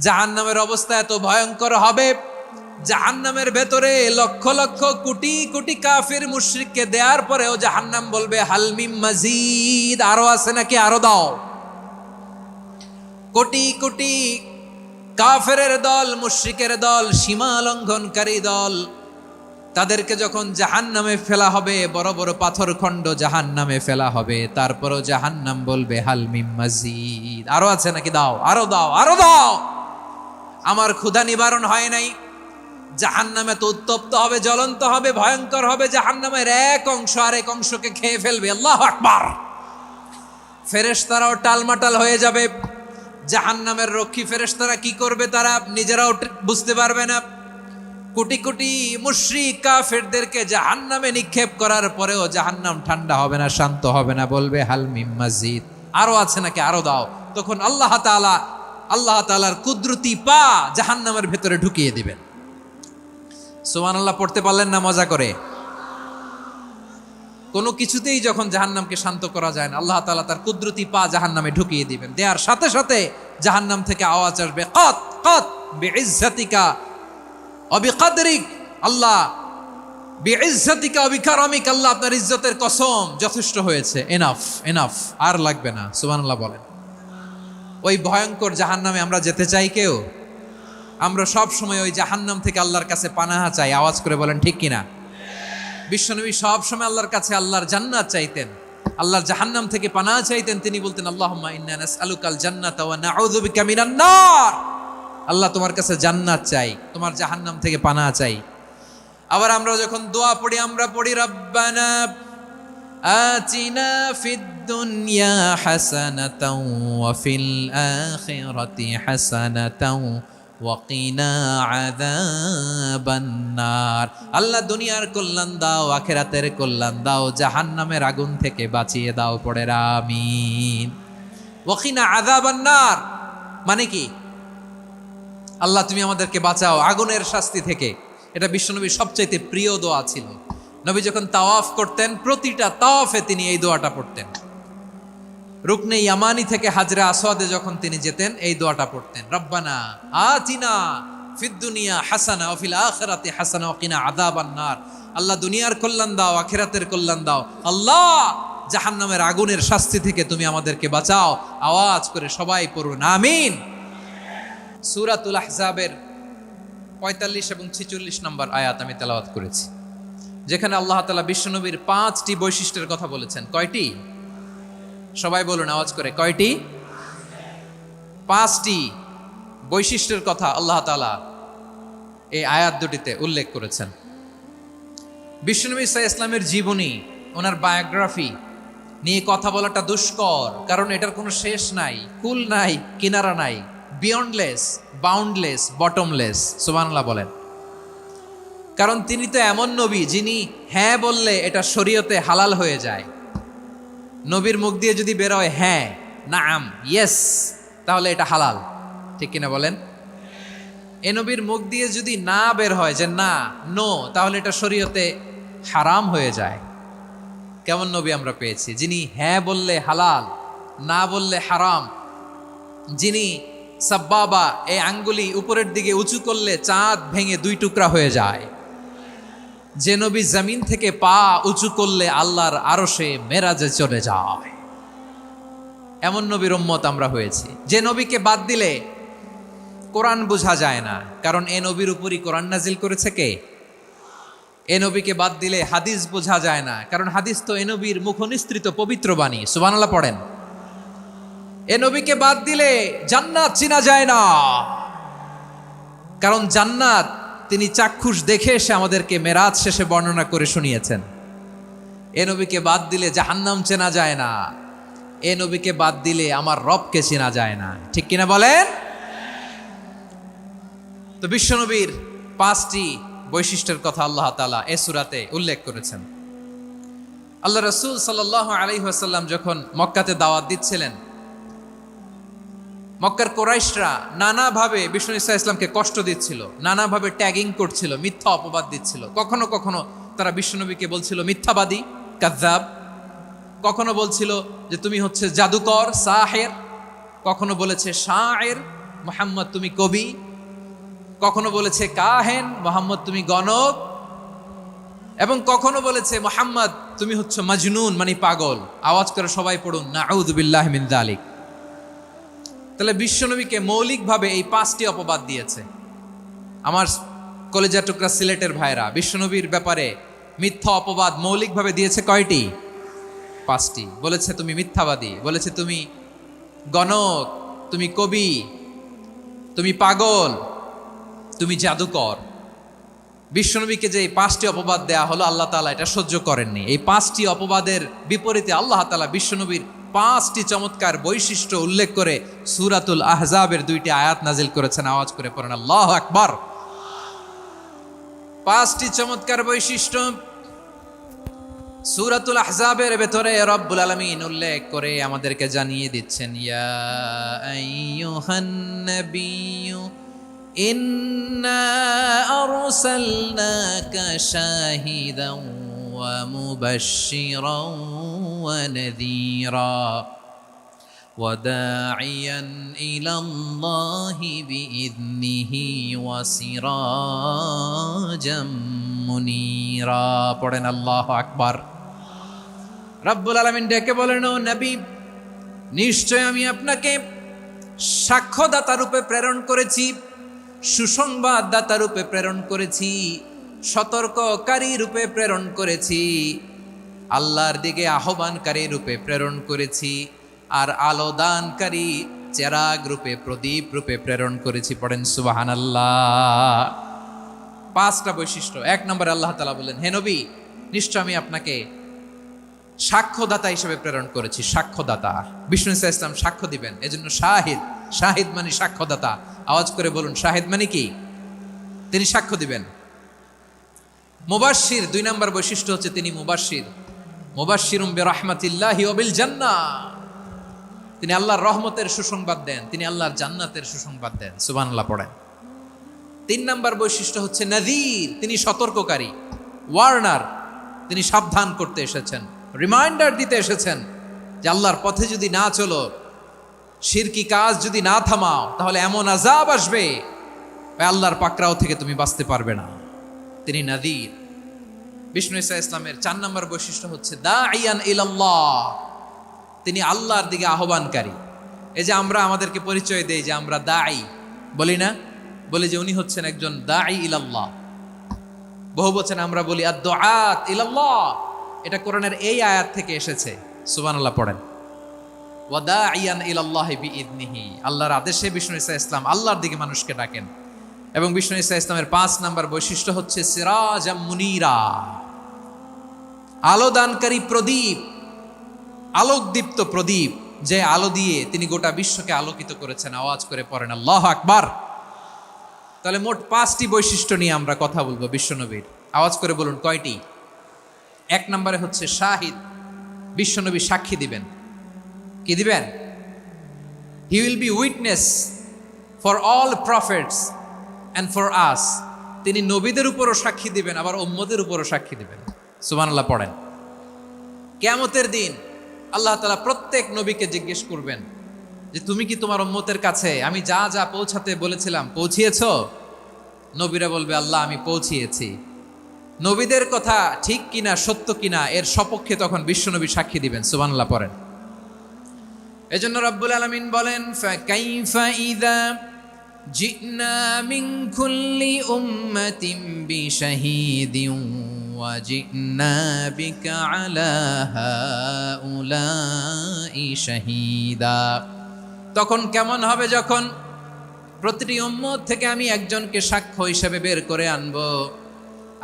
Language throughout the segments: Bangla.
জাহান্নামের অবস্থা এত ভয়ঙ্কর হবে, জাহান্নামের ভেতরে লক্ষ লক্ষ কোটি কোটি কাফির মুশরিককে দেওয়ার পরেও জাহান্নাম বলবে হাল মিম মাজিদ, আরো আছে নাকি, আরো দাও। কোটি কোটি কাফেরের দল, মুশরিকের দল, সীমা লঙ্ঘনকারী দল, তাদেরকে যখন জাহান্নামে ফেলা হবে, বড় বড় পাথর খণ্ড জাহান্নামে ফেলা হবে, তারপরও জাহান্নাম বলবে হাল মিম মাজিদ, আরো আছে নাকি, দাও, আরো দাও, আরো দাও। আমার ক্ষুধা নিবারণ হয় নাই। জাহান্নামে তো উত্তপ্ত হবে, জ্বলন্ত হবে, ভয়ঙ্কর হবে। জাহান্নামের এক অংশ আরেক অংশকে খেয়ে ফেলবে। আল্লাহু আকবার। ফেরেশতারাও টালমাটাল হয়ে যাবে। জাহান্নামের রক্ষী ফেরেশতারা কি করবে তারা নিজেরাও বুঝতে পারবে না। কোটি কোটি মুশরিক কাফেরদেরকে জাহান্নামে নিক্ষেপ করার পরেও জাহান্নাম ঠান্ডা হবে না, শান্ত হবে না, বলবে হাল মিম মাজিদ, আরো আছে নাকি, আরো দাও। তখন আল্লাহ তাআলার কুদরতি পা জাহান্নামের ভেতরে ঢুকিয়ে দিবেন। সুবহানাল্লাহ পড়তে পারলেন না মজা করে? কোনো কিছুতেই যখন জাহান্নামকে শান্ত করা যায় না, আল্লাহ তাআলা তার কুদরতি পা জাহান্নামে ঢুকিয়ে দিবেন। দেওয়ার সাথে সাথে জাহান্নাম থেকে আওয়াজ আসবে, কাত কাত বিইজ্জাতিকা ওয়া বিকদরিক, আল্লাহ বিইজ্জাতিকা ওয়া বিকারামিক, আল্লাহ আপনার ইজ্জতের কসম, যথেষ্ট হয়েছে, এনাফ এনাফ, আর লাগবে না। সুবহানাল্লাহ বলেন। ওই ভয়ঙ্কর জাহান্নামে আমরা যেতে চাই কেউ? আমরা সব সময় ওই জাহান্নাম থেকে আল্লাহর কাছে পানাহা চাই। আওয়াজ করে বলেন ঠিক কিনা? বিশ্বনবী সব সময় আল্লাহর কাছে আল্লাহর জান্নাত চাইতেন, আল্লাহর জাহান্নাম থেকে পানাহা চাইতেন। তিনি বলতেন আল্লাহুম্মা ইন্না নাসআলুকাল জান্নাতা ওয়া নাউযু বিকা মিনান নার। আল্লাহ তোমার কাছে জান্নাত চাই, তোমার জাহান্নাম থেকে পানাহা চাই। আবার আমরা যখন দোয়া পড়ি, আমরা পড়ি রব্বানা আতিনা ফিদ দুনিয়া হাসানাতাও ওয়া ফিল আখিরাতি হাসানাতাও ওয়া কিনা আযাবান নার। আল্লাহ দুনিয়ার কল্যাণ দাও, আখিরাতের কল্যাণ দাও, জাহান্নামের আগুন থেকে বাঁচিয়ে দাও। পড়ে আমিন। ওয়া কিনা আযাবান নার মানে কি? আল্লাহ তুমি আমাদেরকে বাঁচাও আগুনের শাস্তি থেকে। এটা বিশ্বনবীর সবচাইতে প্রিয় দোয়া ছিল। নবী যখন তাওয়াফ করতেন, প্রতিটা তাওয়াফে তিনি এই দোয়াটা পড়তেন। রুকনে ইয়ামানি থেকে হাজরে আসওয়াদে যখন তিনি যেতেন, এই দোয়াটা পড়তেন, রব্বানা আতিনা ফিদ দুনিয়া হাসানা ওয়া ফিল আখিরাতি হাসানা ওয়া কিনা আযাবান নার। আল্লাহ দুনিয়ার কল্যাণ দাও, আখিরাতের কল্যাণ দাও। আল্লাহ জাহান্নামের আগুনের শাস্তি থেকে তুমি আমাদেরকে বাঁচাও। আওয়াজ করে সবাই পড়ুন আমিন। সূরাতুল আহজাবের ৪৫ এবং ৪৬ নম্বর আয়াত আমি তেলাওয়াত করেছি, যেখানে আল্লাহ তাআলা বিশ্বনবীর ৫টি বৈশিষ্ট্যের কথা বলেছেন। কয়টি? সবাই বলুন আওয়াজ করে, কয়টি? ৫টি বৈশিষ্ট্যের কথা আল্লাহ তাআলা এই আয়াত দুটিতে উল্লেখ করেছেন। বিশ্বনবী সাল্লাল্লাহু আলাইহি ওয়াসাল্লামের জীবনী, ওনার বায়োগ্রাফি নিয়ে কথা বলাটা দুষ্কর, কারণ এটার কোনো শেষ নাই, কুল নাই, কিনারা নাই, বিয়ন্ডলেস, বাউন্ডলেস, বটমলেস। সুবহানাল্লাহ বলেন। কারণ তিনি তো এমন নবী যিনি হ্যাঁ বললে এটা শরীয়তে হালাল হয়ে যায়। নবীর মুখ দিয়ে যদি বের হয় হ্যাঁ, নাম, ইয়েস, তাহলে এটা হালাল। ঠিক কিনা বলেন? এ নবীর মুখ দিয়ে যদি না বের হয় যে না, নো, তাহলে এটা শরীয়তে হারাম হয়ে যায়। কেমন নবী আমরা পেয়েছি, যিনি হ্যাঁ বললে হালাল, না বললে হারাম, যিনি সাব্বাবা, এই আঙ্গুলি উপরের দিকে উঁচু করলে চাঁদ ভেঙে 2 টুকরা হয়ে যায়, যে নবী জমিন থেকে পা উঁচু করলে আল্লাহর আরশে মেরাজে চলে যায়, এমন নবীর উম্মত আমরা হয়েছি। যে নবীকে বাদ দিলে কোরআন বোঝা যায় না, কারণ এ নবীর উপরই কোরআন নাজিল করেছে কে? এ নবীকে বাদ দিলে হাদিস বোঝা যায় না, কারণ হাদিস তো এ নবীর মুখনিসৃত পবিত্র বাণী। সুবহানাল্লাহ পড়েন। এ নবীকে বাদ দিলে জান্নাত চিনা যায় না, কারণ জান্নাত তিনি চাক্ষুষ দেখে এসে আমাদেরকে মেরাজ শেষে বর্ণনা করে শুনিয়েছেন। এ নবীকে বাদ দিলে জাহান্নাম চেনা যায় না, এ নবীকে বাদ দিলে আমার রবকে চেনা যায় না। ঠিক কিনা বলেন? তো বিশ্বনবীর 5টি বৈশিষ্ট্যের কথা আল্লাহ তাআলা এই সূরাতে উল্লেখ করেছেন। আল্লাহ রাসূল সাল্লাল্লাহু আলাইহি ওয়াসাল্লাম যখন মক্কাতে দাওয়াত দিচ্ছিলেন, মক্কার কুরাইশরা নানাভাবে বিষ্ণু ঈসা ইসলামকে কষ্ট দিচ্ছিল, নানাভাবে ট্যাগিং করছিল, মিথ্যা অপবাদ দিচ্ছিল। কখনো কখনো তারা বিশ্বনবীকে বলছিল মিথ্যাবাদী, কাযযাব। কখনো বলছিল যে তুমি হচ্ছে জাদুকর, সাহের। কখনো বলেছে শায়ের, মুহাম্মদ তুমি কবি, কখনো বলেছে কাহেন, মুহাম্মদ তুমি গণক, এবং কখনো বলেছে মুহাম্মদ তুমি হচ্ছে মাজনুন মানে পাগল। আওয়াজ করে সবাই পড়ুন নাউযু বিল্লাহি মিন যালিক। তাহলে বিশ্বনবীকে মৌলিকভাবে এই 5টি অপবাদ দিয়েছে। আমার কলেজা টুকরা সিলেটের ভাইরা, বিশ্বনবীর ব্যাপারে মিথ্যা অপবাদ মৌলিকভাবে দিয়েছে কয়টি? 5টি। বলেছে তুমি মিথ্যাবাদী, বলেছে তুমি গণক, তুমি কবি, তুমি পাগল, তুমি জাদুকর। বিশ্বনবীকে যে এই 5টি অপবাদ দেয়া হলো, আল্লাহ তাআলা এটা সহ্য করেননি। এই 5টি অপবাদের বিপরীতে আল্লাহ তাআলা বিশ্বনবীর 5টি চমৎকার বৈশিষ্ট্য উল্লেখ করে সূরাতুল আহজাবের 2টি আয়াত নাজিল করেছেন। আওয়াজ করে পড়েন আল্লাহু আকবার। 5টি চমৎকার বৈশিষ্ট্য সূরাতুল আহজাবের ভেতরে রব্বুল আলামিন উল্লেখ করে আমাদেরকে জানিয়ে দিচ্ছেন, ইয়া আইয়ুহান নাবিয়্যু ইন্না আরসালনাকা শাহিদান ওয়া মুবাশশিরান ওয়া নাযীরা ওয়া দাঈয়ান ইলাল্লাহি বিইذনিহি ওয়া সিরাজাম মুনীরা। পড়েন আল্লাহু আকবার। রব্বুল আলামিন ডেকে বলেন, ও নবী, নিশ্চয় আমি আপনাকে সাক্ষ্যদাতা রূপে প্রেরণ করেছি, সুসংবাদদাতা রূপে প্রেরণ করেছি, সতর্ককারী রূপে প্রেরণ করেছি, আল্লাহর দিকে আহ্বানকারী রূপে প্রেরণ করেছি, আর আলো দানকারী চেরাগ রূপে, প্রদীপ রূপে প্রেরণ করেছি। পড়েন সুবহানাল্লাহ। 5টা বৈশিষ্ট্য। 1 নম্বরে আল্লাহ তাআলা বলেন, হে নবী, নিশ্চয় আমি আপনাকে সাক্ষ্যদাতা হিসেবে প্রেরণ করেছি। সাক্ষ্যদাতা, বিষ্ণু ইসা ইসলাম সাক্ষ্য দিবেন, এজন্য শাহিদ। শাহিদ মানে সাক্ষ্যদাতা। আওয়াজ করে বলুন শাহিদ মানে কি? তিনি সাক্ষ্য দিবেন। মুবাশশির, 2 নম্বর বৈশিষ্ট্য হচ্ছে তিনি মুবাশশির। মুবাশশিরুম বিরাহমাতিল্লাহি ওয়া বিল জান্নাহ, তিনি আল্লাহর রহমতের সুসংবাদ দেন, তিনি আল্লাহর জান্নাতের সুসংবাদ দেন। সুবহানাল্লাহ পড়েন। 3 নম্বর বৈশিষ্ট্য হচ্ছে নাযীর, তিনি সতর্ককারী, ওয়ার্নার, তিনি সাবধান করতে এসেছেন, রিমাইন্ডার দিতে এসেছেন যে আল্লাহর পথে যদি না চলো, শিরকি কাজ যদি না থামাও, তাহলে এমন আযাব আসবে আল্লাহর পাকড়াও থেকে তুমি বাঁচতে পারবে না। তিনি নাযীর। বিষ্ণু ইসা ইসলামের 4 নম্বর বৈশিষ্ট্য হচ্ছে দাঈয়ান ইলাল্লাহ, তিনি আল্লাহর দিকে আহ্বানকারী। এই যে আমরা আমাদেরকে পরিচয় দেই যে আমরা দাঈ, বলি না? বলি যে উনি হচ্ছেন একজন দাঈ ইলাল্লাহ। বহু বচনে আমরা বলি আদ-দুআত ইলাল্লাহ। এটা কোরআনের এই আয়াত থেকে এসেছে। সুবহানাল্লাহ পড়েন। ওয়া দাঈয়ান ইলাল্লাহি বিইذনিহি, আল্লাহর আদেশে বিষ্ণু ইসা ইসলাম আল্লাহর দিকে মানুষকে ডাকেন। এবং বিষ্ণু ইসা ইসলামের 5 নম্বর বৈশিষ্ট্য হচ্ছে সিরাজাম মুনীরা, আলো দানকারী প্রদীপ, আলোকদীপ্ত প্রদীপ, যে আলো দিয়ে তিনি গোটা বিশ্বকে আলোকিত করেছেন। আওয়াজ করে পড়েন আল্লাহু আকবার। তাহলে মোট 5টি বৈশিষ্ট্য নিয়ে আমরা কথা বলবো বিশ্বনবীর। আওয়াজ করে বলুন কয়টি? 1 নম্বরে হচ্ছে শাহিদ, বিশ্বনবী সাক্ষী দিবেন। কি দিবেন? He will be witness for all prophets and for us. তিনি নবীদের উপরও সাক্ষী দিবেন, আবার উম্মতের উপরও সাক্ষী দিবেন। সুবহানাল্লাহ পড়েন। কিয়ামতের দিন আল্লাহ তাআলা প্রত্যেক নবীকে জিজ্ঞেস করবেন যে তুমি কি তোমার উম্মতের কাছে আমি যা যা পৌঁছাতে বলেছিলাম পৌঁছিয়েছো? নবীরা বলবে আল্লাহ আমি পৌঁছিয়েছি। নবীদের কথা ঠিক কিনা, সত্য কিনা, এর সপক্ষে তখন বিশ্বনবী সাক্ষী দিবেন। সুবহানাল্লাহ পড়েন। এজন্য রব্বুল আলামিন বলেন, ফাকাইফা ইযা জিনা মিন কুল্লি উম্মাতিন বিশাহীদিন ওয়া জিনা বিকা আলা হাউলাই শাহীদা। তখন কেমন হবে যখন প্রতিটি উম্মত থেকে আমি একজনকে সাক্ষ্য হিসেবে বের করে আনবো,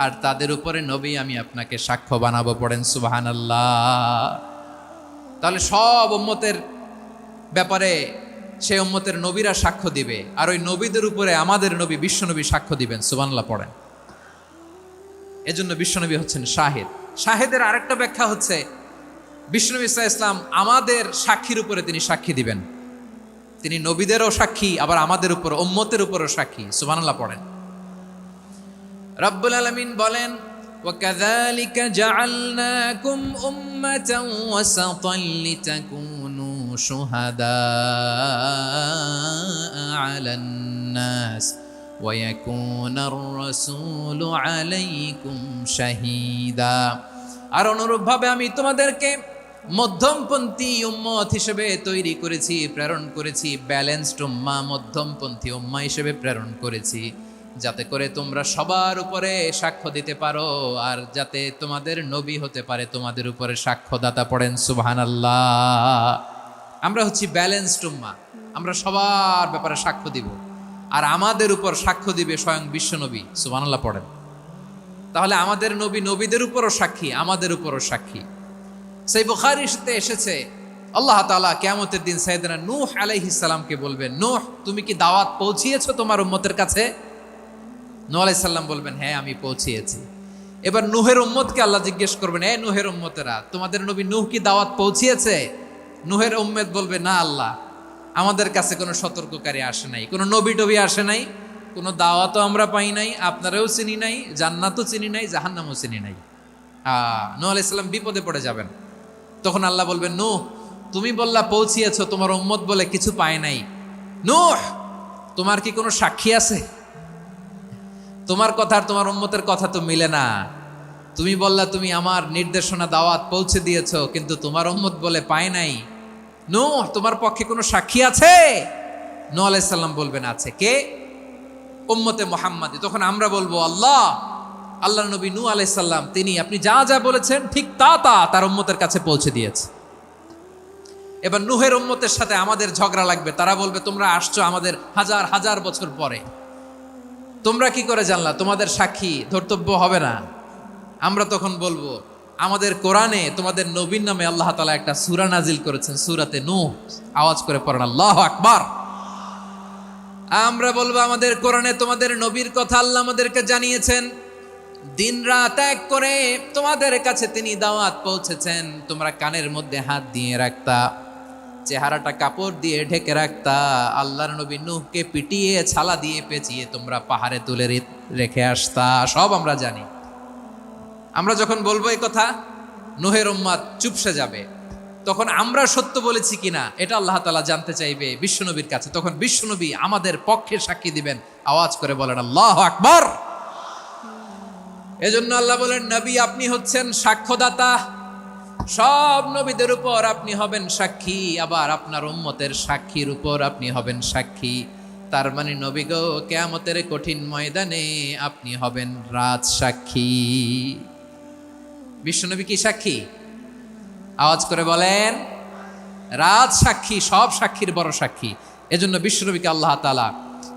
আর তাদের উপরে নবী আমি আপনাকে সাক্ষ্য বানাবো। পড়েন সুবহানাল্লাহ। তাহলে সব উম্মতের ব্যাপারে সেই উম্মতের নবীরা সাক্ষ্য দিবে, আর ওই নবীদের উপরে আমাদের নবী বিশ্বনবী সাক্ষ্য দিবেন। সুবহানাল্লাহ পড়েন। এজন্য বিশ্বনবী হচ্ছেন শাহিদ। শাহিদের আরেকটা ব্যাখ্যা হচ্ছে বিশ্বনবী সাল্লাল্লাহু আলাইহি ওয়াসাল্লাম আমাদের সাক্ষীর উপরে তিনি সাক্ষী দিবেন। তিনি নবীদেরও সাক্ষী, আবার আমাদের উপর উম্মতের উপরও সাক্ষী। সুবহানাল্লাহ পড়েন। রব্বুল আলামিন বলেন, وَكَذَلِكَ جَعَلْنَاكُمْ أُمَّةً وَسَطًا لِتَكُونُوا شهداء على الناس ويكون الرسول عليكم شهيدا। আর অনুরূপভাবে আমি তোমাদেরকে মধ্যমপন্থী উম্মত হিসেবে তৈরি করেছি, প্রেরণ করেছি, ব্যালেন্সড উম্মাহ, মধ্যমপন্থী উম্মাহ হিসেবে প্রেরণ করেছি, যাতে করে তোমরা সবার উপরে সাক্ষ্য দিতে পারো, আর যাতে তোমাদের নবী হতে পারে তোমাদের উপরে সাক্ষ্যদাতা। পড়েন সুবহানাল্লাহ। আমরা হচ্ছি ব্যালেন্সড উম্মাহ, আমরা সবার ব্যাপারে সাক্ষ্য দিব, আর আমাদের উপর সাক্ষ্য দিবে স্বয়ং বিশ্বনবী। সুবহানাল্লাহ পড়েন। তাহলে আমাদের নবী নবীদের উপরও সাক্ষী, আমাদের উপরও সাক্ষী। সেই বুখারীতে এসেছে আল্লাহ তাআলা কিয়ামতের দিন সাইয়েদনা নূহ আলাইহিস সালামকে বলবেন, নূহ তুমি কি দাওয়াত পৌঁছিয়েছো তোমার উম্মতের কাছে? নূহ আলাইহিস সালাম বলবেন, হ্যাঁ আমি পৌঁছিয়েছি। এবার নূহের উম্মতকে আল্লাহ জিজ্ঞেস করবেন, এ নূহের উম্মতেরা, তোমাদের নবী নূহ কি দাওয়াত পৌঁছিয়েছে? নূহের উম্মত বলবে, না আল্লাহ, আমাদের কাছে কোনো সতর্ককারী আসে নাই, কোনো নবী টবি আসে নাই, কোনো দাওয়াতও আমরা পাই নাই, আপনারাও চিনি নাই, জান্নাতও চিনি নাই, জাহান্নামও চিনি নাই। নূহ আলাইহিস সালাম বিপদে পড়ে যাবেন। তখন আল্লাহ বলবেন, নূহ তুমি বললা পৌঁছিয়েছো, তোমার উম্মত বলে কিছু পায় নাই। নূহ তোমার কি কোনো সাক্ষী আছে? তোমার কথা আর তোমার উম্মতের কথা তো মিলে না। তুমি বললা তুমি আমার নির্দেশনা দাওয়াত পৌঁছে দিয়েছো, কিন্তু তোমার উম্মত বলে পায় নাই। নূহ তোমার পক্ষে কোনো সাক্ষী আছে? নূহ আলাইহিস সালাম বলবেন, আছে। কে? উম্মতে মুহাম্মাদি। তখন আমরা বলবো, আল্লাহ নবী নূহ আলাইহিস সালাম তিনি আপনি যা যা বলেছেন ঠিক তা তার উম্মতের কাছে পৌঁছে দিয়েছে। এবার নূহের উম্মতের সাথে আমাদের ঝগড়া লাগবে। তারা বলবে, তোমরা আসছো আমাদের হাজার হাজার বছর পরে, তোমরা কি করে জানলা? তোমাদের সাক্ষী ধর্তব্য হবে না। আমরা তখন বলবো, আমাদের কোরআনে তোমাদের নবীর নামে আল্লাহ তাআলা একটা সূরা নাজিল করেছেন, সূরাতে নূহ। আওয়াজ করে পড়েন আল্লাহু আকবার। আমরা বলবো, আমাদের কোরআনে তোমাদের নবীর কথা আল্লাহ আমাদেরকে জানিয়েছেন, দিন রাত এক করে তোমাদের কাছে তিনি দাওয়াত পৌঁছেছেন। তোমরা কানের মধ্যে হাত দিয়ে রাখতা, চেহারাটা কাপড় দিয়ে ঢেকে রাখতা, আল্লাহর নবী নূহকে পিটিয়ে ছালা দিয়ে পেঁচিয়ে তোমরা পাহাড়ে তুলে রেখে আসতা। সব আমরা জানি। আমরা যখন বলবো এই কথা, নূহের উম্মত চুপসে যাবে। তখন আমরা সত্য বলেছি কিনা এটা আল্লাহ তাআলা জানতে চাইবে বিশ্বনবীর কাছে। তখন বিশ্বনবী আমাদের পক্ষে সাক্ষী দিবেন। আওয়াজ করে বলেন আল্লাহু আকবার। এজন্য আল্লাহ বলেন, নবী আপনি হচ্ছেন সাক্ষ্যদাতা, সব নবীদের উপর আপনি হবেন সাক্ষী, আবার আপনার উম্মতের সাক্ষীর উপর আপনি হবেন সাক্ষী। তার মানে নবী গো, কিয়ামতের কঠিন ময়দানে আপনি হবেন রাজ সাক্ষী। বিশ্বনবী কি সাক্ষী? আওয়াজ করে বলেন, রাজ সাক্ষী, সব সাক্ষীর বড় সাক্ষী। এজন্য বিশ্বনবীকে আল্লাহ তাআলা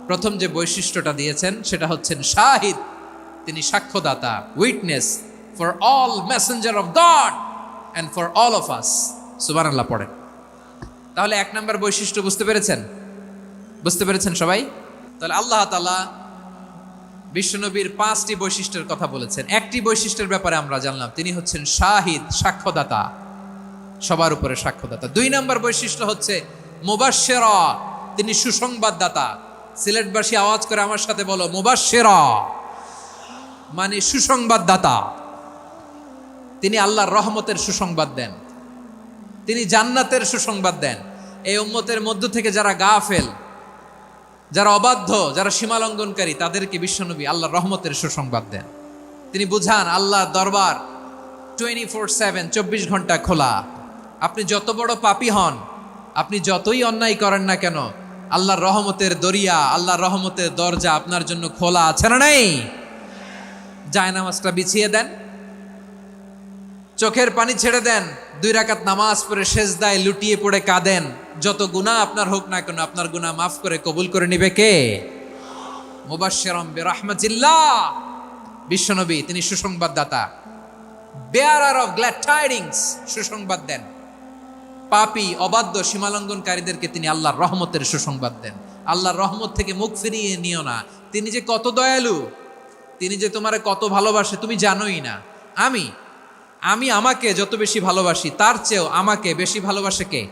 প্রথম যে বৈশিষ্ট্যটা দিয়েছেন সেটা হচ্ছেন শাহিদ। তিনি সাক্ষ্যদাতা, witness for all messenger of God and for all of us. সুবহানাল্লাহ পড়েন। তাহলে এক নম্বর বৈশিষ্ট্য বুঝতে পেরেছেন? বুঝতে পেরেছেন সবাই? তাহলে আল্লাহ তাআলা বিশ্বনবীর 5টি বৈশিষ্ট্যের কথা বলেছেন। একটি বৈশিষ্ট্যের ব্যাপারে আমরা জানলাম, তিনি হচ্ছেন শাহিদ, সাক্ষ্যদাতা, সবার উপরে সাক্ষ্যদাতা। 2 নম্বর বৈশিষ্ট্য হচ্ছে মুবাশশিরা, তিনি সুসংবাদদাতা। সিলেটবাসী আওয়াজ করে আমার সাথে বলো, মুবাশশিরা মানে সুসংবাদদাতা। তিনি আল্লাহর রহমতের সুসংবাদ দেন, তিনি জান্নাতের সুসংবাদ দেন। এই উম্মতের মধ্য থেকে যারা গাফেল, যারা অবাধ্য, যারা সীমালঙ্ঘনকারী, তাদেরকে বিশ্বনবী আল্লাহর রহমতের সুসংবাদ দেন। তিনি বুঝান আল্লাহর দরবার 24/7, 24 ঘন্টা খোলা। আপনি যত বড় পাপী হন, আপনি যতই অন্যায় করেন না কেন, আল্লাহর রহমতের দরিয়া, আল্লাহর রহমতের দরজা আপনার জন্য খোলা আছে না নাই? জায়নামাজটা বিছিয়ে দেন, চোখের পানি ছেড়ে দেন, 2 রাকাত নামাজ পড়ে সেজদায় লুটিয়ে পড়ে কাঁদেন। যত গুনাহ আপনার হোক না কেন, আপনার গুনাহ মাফ করে কবুল করে নিবে কে? মুবাশশিরাম বিরাহমাতিল্লাহ। বিশ্বনবী তিনি সুসংবাদদাতা, বেয়ারার অফ গ্ল্যাড টাইডিংস, সুসংবাদ দেন। পাপী, অবাধ্য, সীমালঙ্ঘনকারীদেরকে তিনি আল্লাহর রহমতের সুসংবাদ দেন। আল্লাহর রহমত থেকে মুখ ফিরিয়ে নিও না। তিনি যে কত দয়ালু, তিনি যে তোমারে কত ভালোবাসে তুমি জানোই না। আমি আমাকে যত বেশি ভালোবাসি, তার চেয়েও আমাকে বেশি ভালোবাসে কে?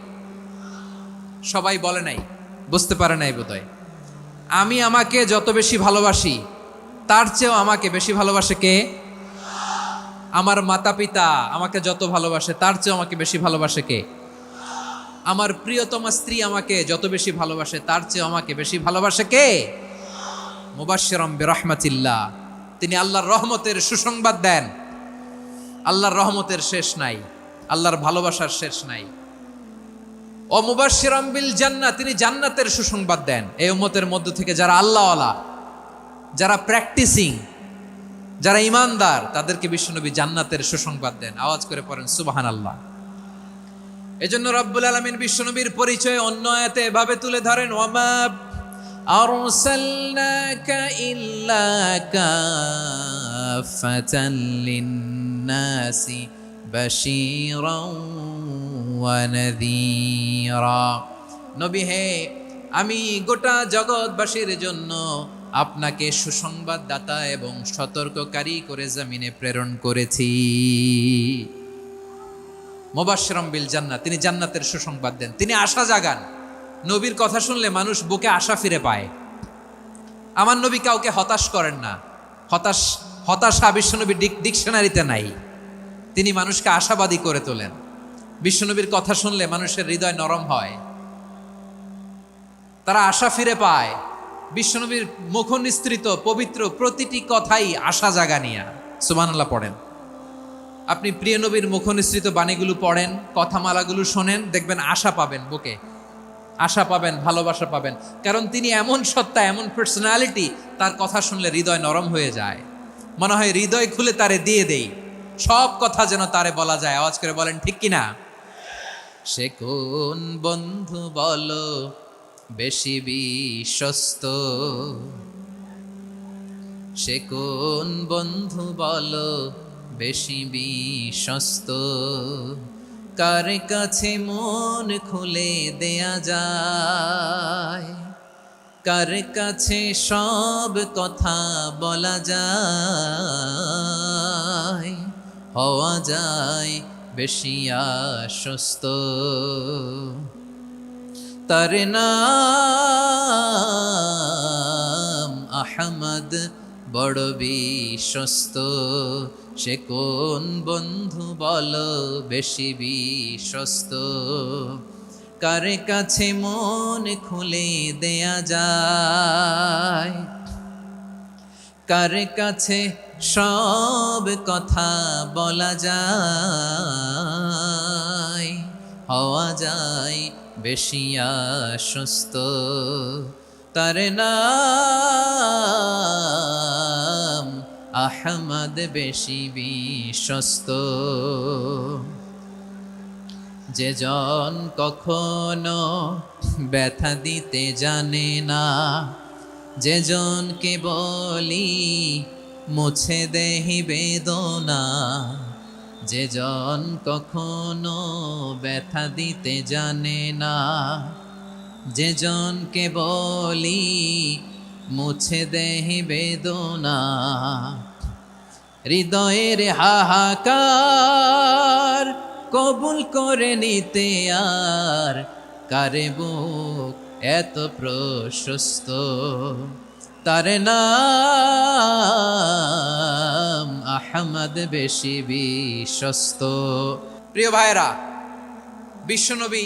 সবাই বলে নাই, বুঝতে পারে নাই বোধহয়। আমি আমাকে যত বেশি ভালোবাসি, তার চেয়েও আমাকে বেশি ভালোবাসে কে? আমার মাতা পিতা আমাকে যত ভালোবাসে, তার চেয়েও আমাকে বেশি ভালোবাসে কে? আমার প্রিয়তমা স্ত্রী আমাকে যত বেশি ভালোবাসে তার চেয়ে আমাকে বেশি ভালোবাসে কে? মুবাশশিরাম বিরহমাতিল্লাহ, তিনি আল্লাহর রহমতের সুসংবাদ দেন। আল্লাহর রহমতের শেষ নাই, আল্লাহর ভালোবাসার শেষ নাই। ও মুবাশশিরাম বিল জান্নাহ, তিনি জান্নাতের সুসংবাদ দেন। এই উম্মতের মধ্য থেকে যারা আল্লাহওয়ালা, যারা প্র্যাকটিসিং, যারা ইমানদার, তাদেরকে বিশ্বনবী জান্নাতের সুসংবাদ দেন। আওয়াজ করে পড়েন সুবহানাল্লাহ। এজন্য রব্বুল আলামিন বিশ্বনবীর পরিচয় অন্য আয়াতে এভাবে তুলে ধরেন, ওয়ামা আরসালনাকা ইল্লা কাফাতান লিন্নাসি বাশীরাও ওয়া নাযীরা। নবী হে, আমি গোটা জগৎবাসীর জন্য আপনাকে সুসংবাদদাতা এবং সতর্ককারী করে জমিনে প্রেরণ করেছি। মুবাশশিরাম বিল জান্নাহ, তিনি জান্নাতের সুসংবাদ দেন, তিনি আশা জাগান। নবীর কথা শুনলে মানুষ বুকে আশা ফিরে পায়। আমার নবী কাউকে হতাশ করেন না। হতাশা বিশ্বনবীর ডিকশনারিতে নাই। তিনি মানুষকে আশাবাদী করে তোলেন। বিশ্বনবীর কথা শুনলে মানুষের হৃদয় নরম হয়, তারা আশা ফিরে পায়। বিশ্বনবীর মুখ নিঃসৃত পবিত্র প্রতিটি কথাই আশা জাগানিয়া। সুবহানাল্লাহ পড়েন। আপনি প্রিয় নবীর মুখ নিঃসৃত বাণীগুলো পড়েন, কথামালাগুলো শোনেন, দেখবেন আশা পাবেন, বুকে আশা পাবেন, ভালোবাসা পাবেন। কারণ তিনি এমন সত্তা, এমন পার্সোনালিটি, তার কথা শুনলে হৃদয় নরম হয়ে যায়। মনে হয় হৃদয় খুলে তারে দিয়ে দেই, সব কথা যেন তারে বলা যায়। আওয়াজ করে বলেন ঠিক কিনা? সে কোন বন্ধু বলো বেশি বিশ্বস্ত, সে কোন বন্ধু বলো বেশি বিশ্বস্ত, কার কাছে মন খুলে দেয়া যায়, কার কাছে সব কথা বলা যায়, হওয়া যায় বেশি আশ্বস্ত। তার নাম আহমদ, বড় বিশ্বস্ত। সে কোন বন্ধু বলো বেশি বিশ্বস্ত, কার কাছে মন খুলে দেয়া যায়, কার কাছে সব কথা বলা যায়, হওয়া যায় বেশি আশ্বস্ত। তার নাম আহমদ, বেশি বিশ্বস্ত। যে জন কখনো ব্যথা দিতে জানে না, যে জনকে বলি মুছে দেহি বেদনা, যে জন কখনো ব্যথা দিতে জানে না, যে জনকে বলি মুছে দেহি বেদনা, হৃদয়ের হাহাকার কবুল করে নিতে আর কারে বুক এত প্রশস্ত। তার নাম আহমদ, বেশি বিশ্বস্ত। প্রিয় ভাইরা, বিশ্বনবী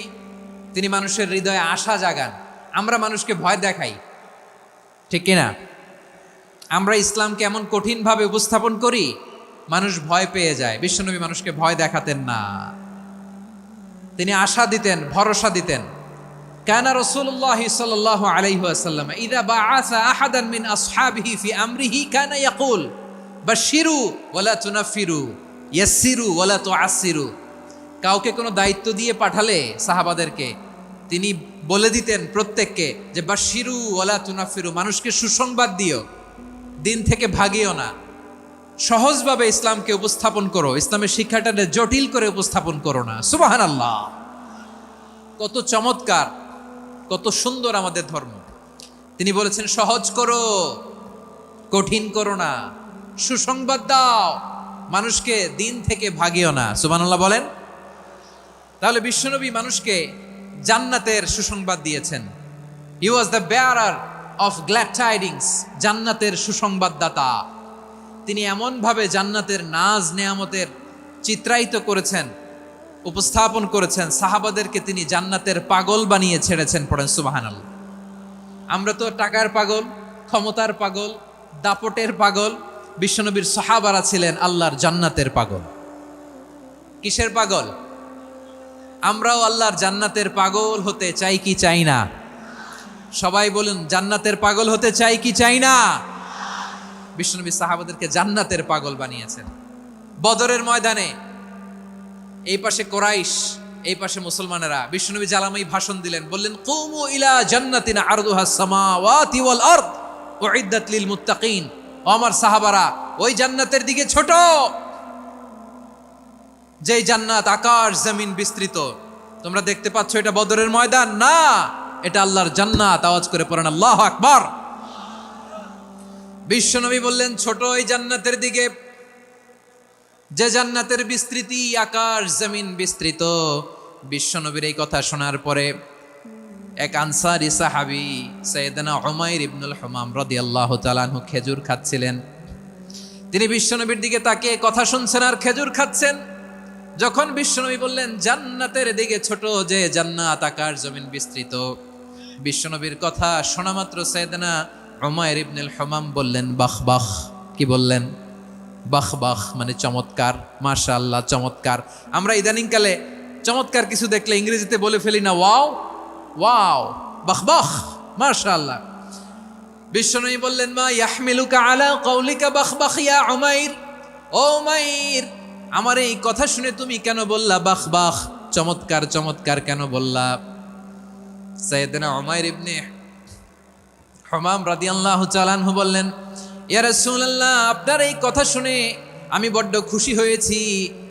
তিনি মানুষের হৃদয়ে আশা জাগান। আমরা মানুষকে ভয় দেখাই, ঠিক কিনা? আমরা ইসলামকে এমন কঠিনভাবে উপস্থাপন করি, মানুষ ভয় পেয়ে যায়। বিশ্বনবী মানুষকে ভয় দেখাতেন না, তিনি আশা দিতেন, ভরসা দিতেন। কানা রাসূলুল্লাহ সাল্লাল্লাহু আলাইহি ওয়াসাল্লাম ইযা বাআসা আহাদান মিন আসহাবিহি ফি আমরিহি কানা ইয়াকুল বাশশিরু ওয়ালা তুনাফিরু, ইয়াসসিরু ওয়ালা তুআসসিরু। কাউকে কোনো দায়িত্ব দিয়ে পাঠালে সাহাবাদেরকে তিনি বলে দিতেন প্রত্যেককে যে বাশশিরু ওয়ালা তুনাফিরু, মানুষকে সুসংবাদ দিও, দিন থেকে ভাগিও না, সহজভাবে ইসলামকে উপস্থাপন করো, ইসলামের শিক্ষাটাকে জটিল করে উপস্থাপন করো না। সুবহানাল্লাহ, কত চমৎকার, কত সুন্দর আমাদের ধর্ম। তিনি বলেছেন সহজ করো, কঠিন করো না, সুসংবাদ দাও, মানুষকে দিন থেকে ভাগিও না। সুবহানাল্লাহ বলেন। তাহলে বিশ্বনবী মানুষকে জান্নাতের সুসংবাদ দিয়েছেন। He was the bearer of glad tidings, জান্নাতের সুসংবাদদাতা। তিনি এমনভাবে জান্নাতের নাজ নেয়ামতের চিত্রায়িত করেছেন, উপস্থাপন করেছেন, সাহাবাদেরকে তিনি জান্নাতের পাগল বানিয়ে ছেড়েছেন। পড়েন সুবহানাল্লাহ। আমরা তো টাকার পাগল, ক্ষমতার পাগল, দাপটের পাগল। বিশ্বনবীর সাহাবারা ছিলেন আল্লাহর জান্নাতের পাগল। কিসের পাগল? আমরাও আল্লাহর জান্নাতের পাগল হতে চাই কি চাই না? সবাই বলুন, জান্নাতের পাগল হতে চাই কি চাই না? বিশ্বনবী সাহাবাদেরকে জান্নাতের পাগল বানিয়েছেন। বদরের ময়দানে এই পাশে কোরাইশ, এই পাশে মুসলমানেরা। বিশ্বনবী জালামাই ভাষণ দিলেন, বললেন, কুমু ইলা জান্নাতিন আরদুহাস সামাওয়াতি ওয়াল আরদ উইদ্দাত লিল মুত্তাকিন। ও আমার সাহাবারা, ওই জান্নাতের দিকে ছোট, যেই জান্নাত আকাশ জমিন বিস্তৃত। তোমরা দেখতে পাচ্ছ এটা বদরের ময়দান না, এটা আল্লাহর জান্নাত। আওয়াজ করে পড়েন আল্লাহু আকবার। বিশ্বনবী বললেন, ছোট ওই জান্নাতের দিকে, যে জান্নাতের বিস্তৃতি আকাশ জমিন বিস্তৃত। বিশ্বনবীর এই কথা শোনার পরে এক আনসারী সাহাবী সাইয়েদনা উমাইর ইবনুল হুমাম রাদিয়াল্লাহু তাআলা আনহু খেজুর খাচ্ছিলেন। তিনি বিশ্বনবীর দিকে তাকিয়ে কথা শুনছেন আর খেজুর খাচ্ছেন। যখন বিশ্বনবী বললেন জান্নাতের দিকে ছোট, যে জান্নাত আকাশ জমিন বিস্তৃত, বিশ্বনবীর কথা শোনা মাত্র সাইয়েদনা উমাইর ইবনুল হুমাম বললেন বাহ বাহ। কি বললেন? বাহ বাহ মানে চমৎকার, মাশাআল্লাহ চমৎকার। আমরা ইদানিংকালে চমৎকার কিছু দেখলে ইংরেজিতে বলে ফেলি না, ওয়াও ওয়াও, বাহ বাহ, মাশাআল্লাহ। বিশ্বনবী বললেন, মা ইয়াহমিলুকা আলা কওলিকা বাহ বাহ ইয়া উমাইর। ও উমাইর, আমার এই কথা শুনে তুমি কেন বললা বাহ বাহ, চমৎকার চমৎকার কেন বললা? সাইয়েদনা উমাইর ইবনে হুমাম রাদিয়াল্লাহু তাআলা আনহু বললেন, ইয়া রাসূলুল্লাহ, আপনার এই কথা শুনে আমি বড্ড খুশি হয়েছি,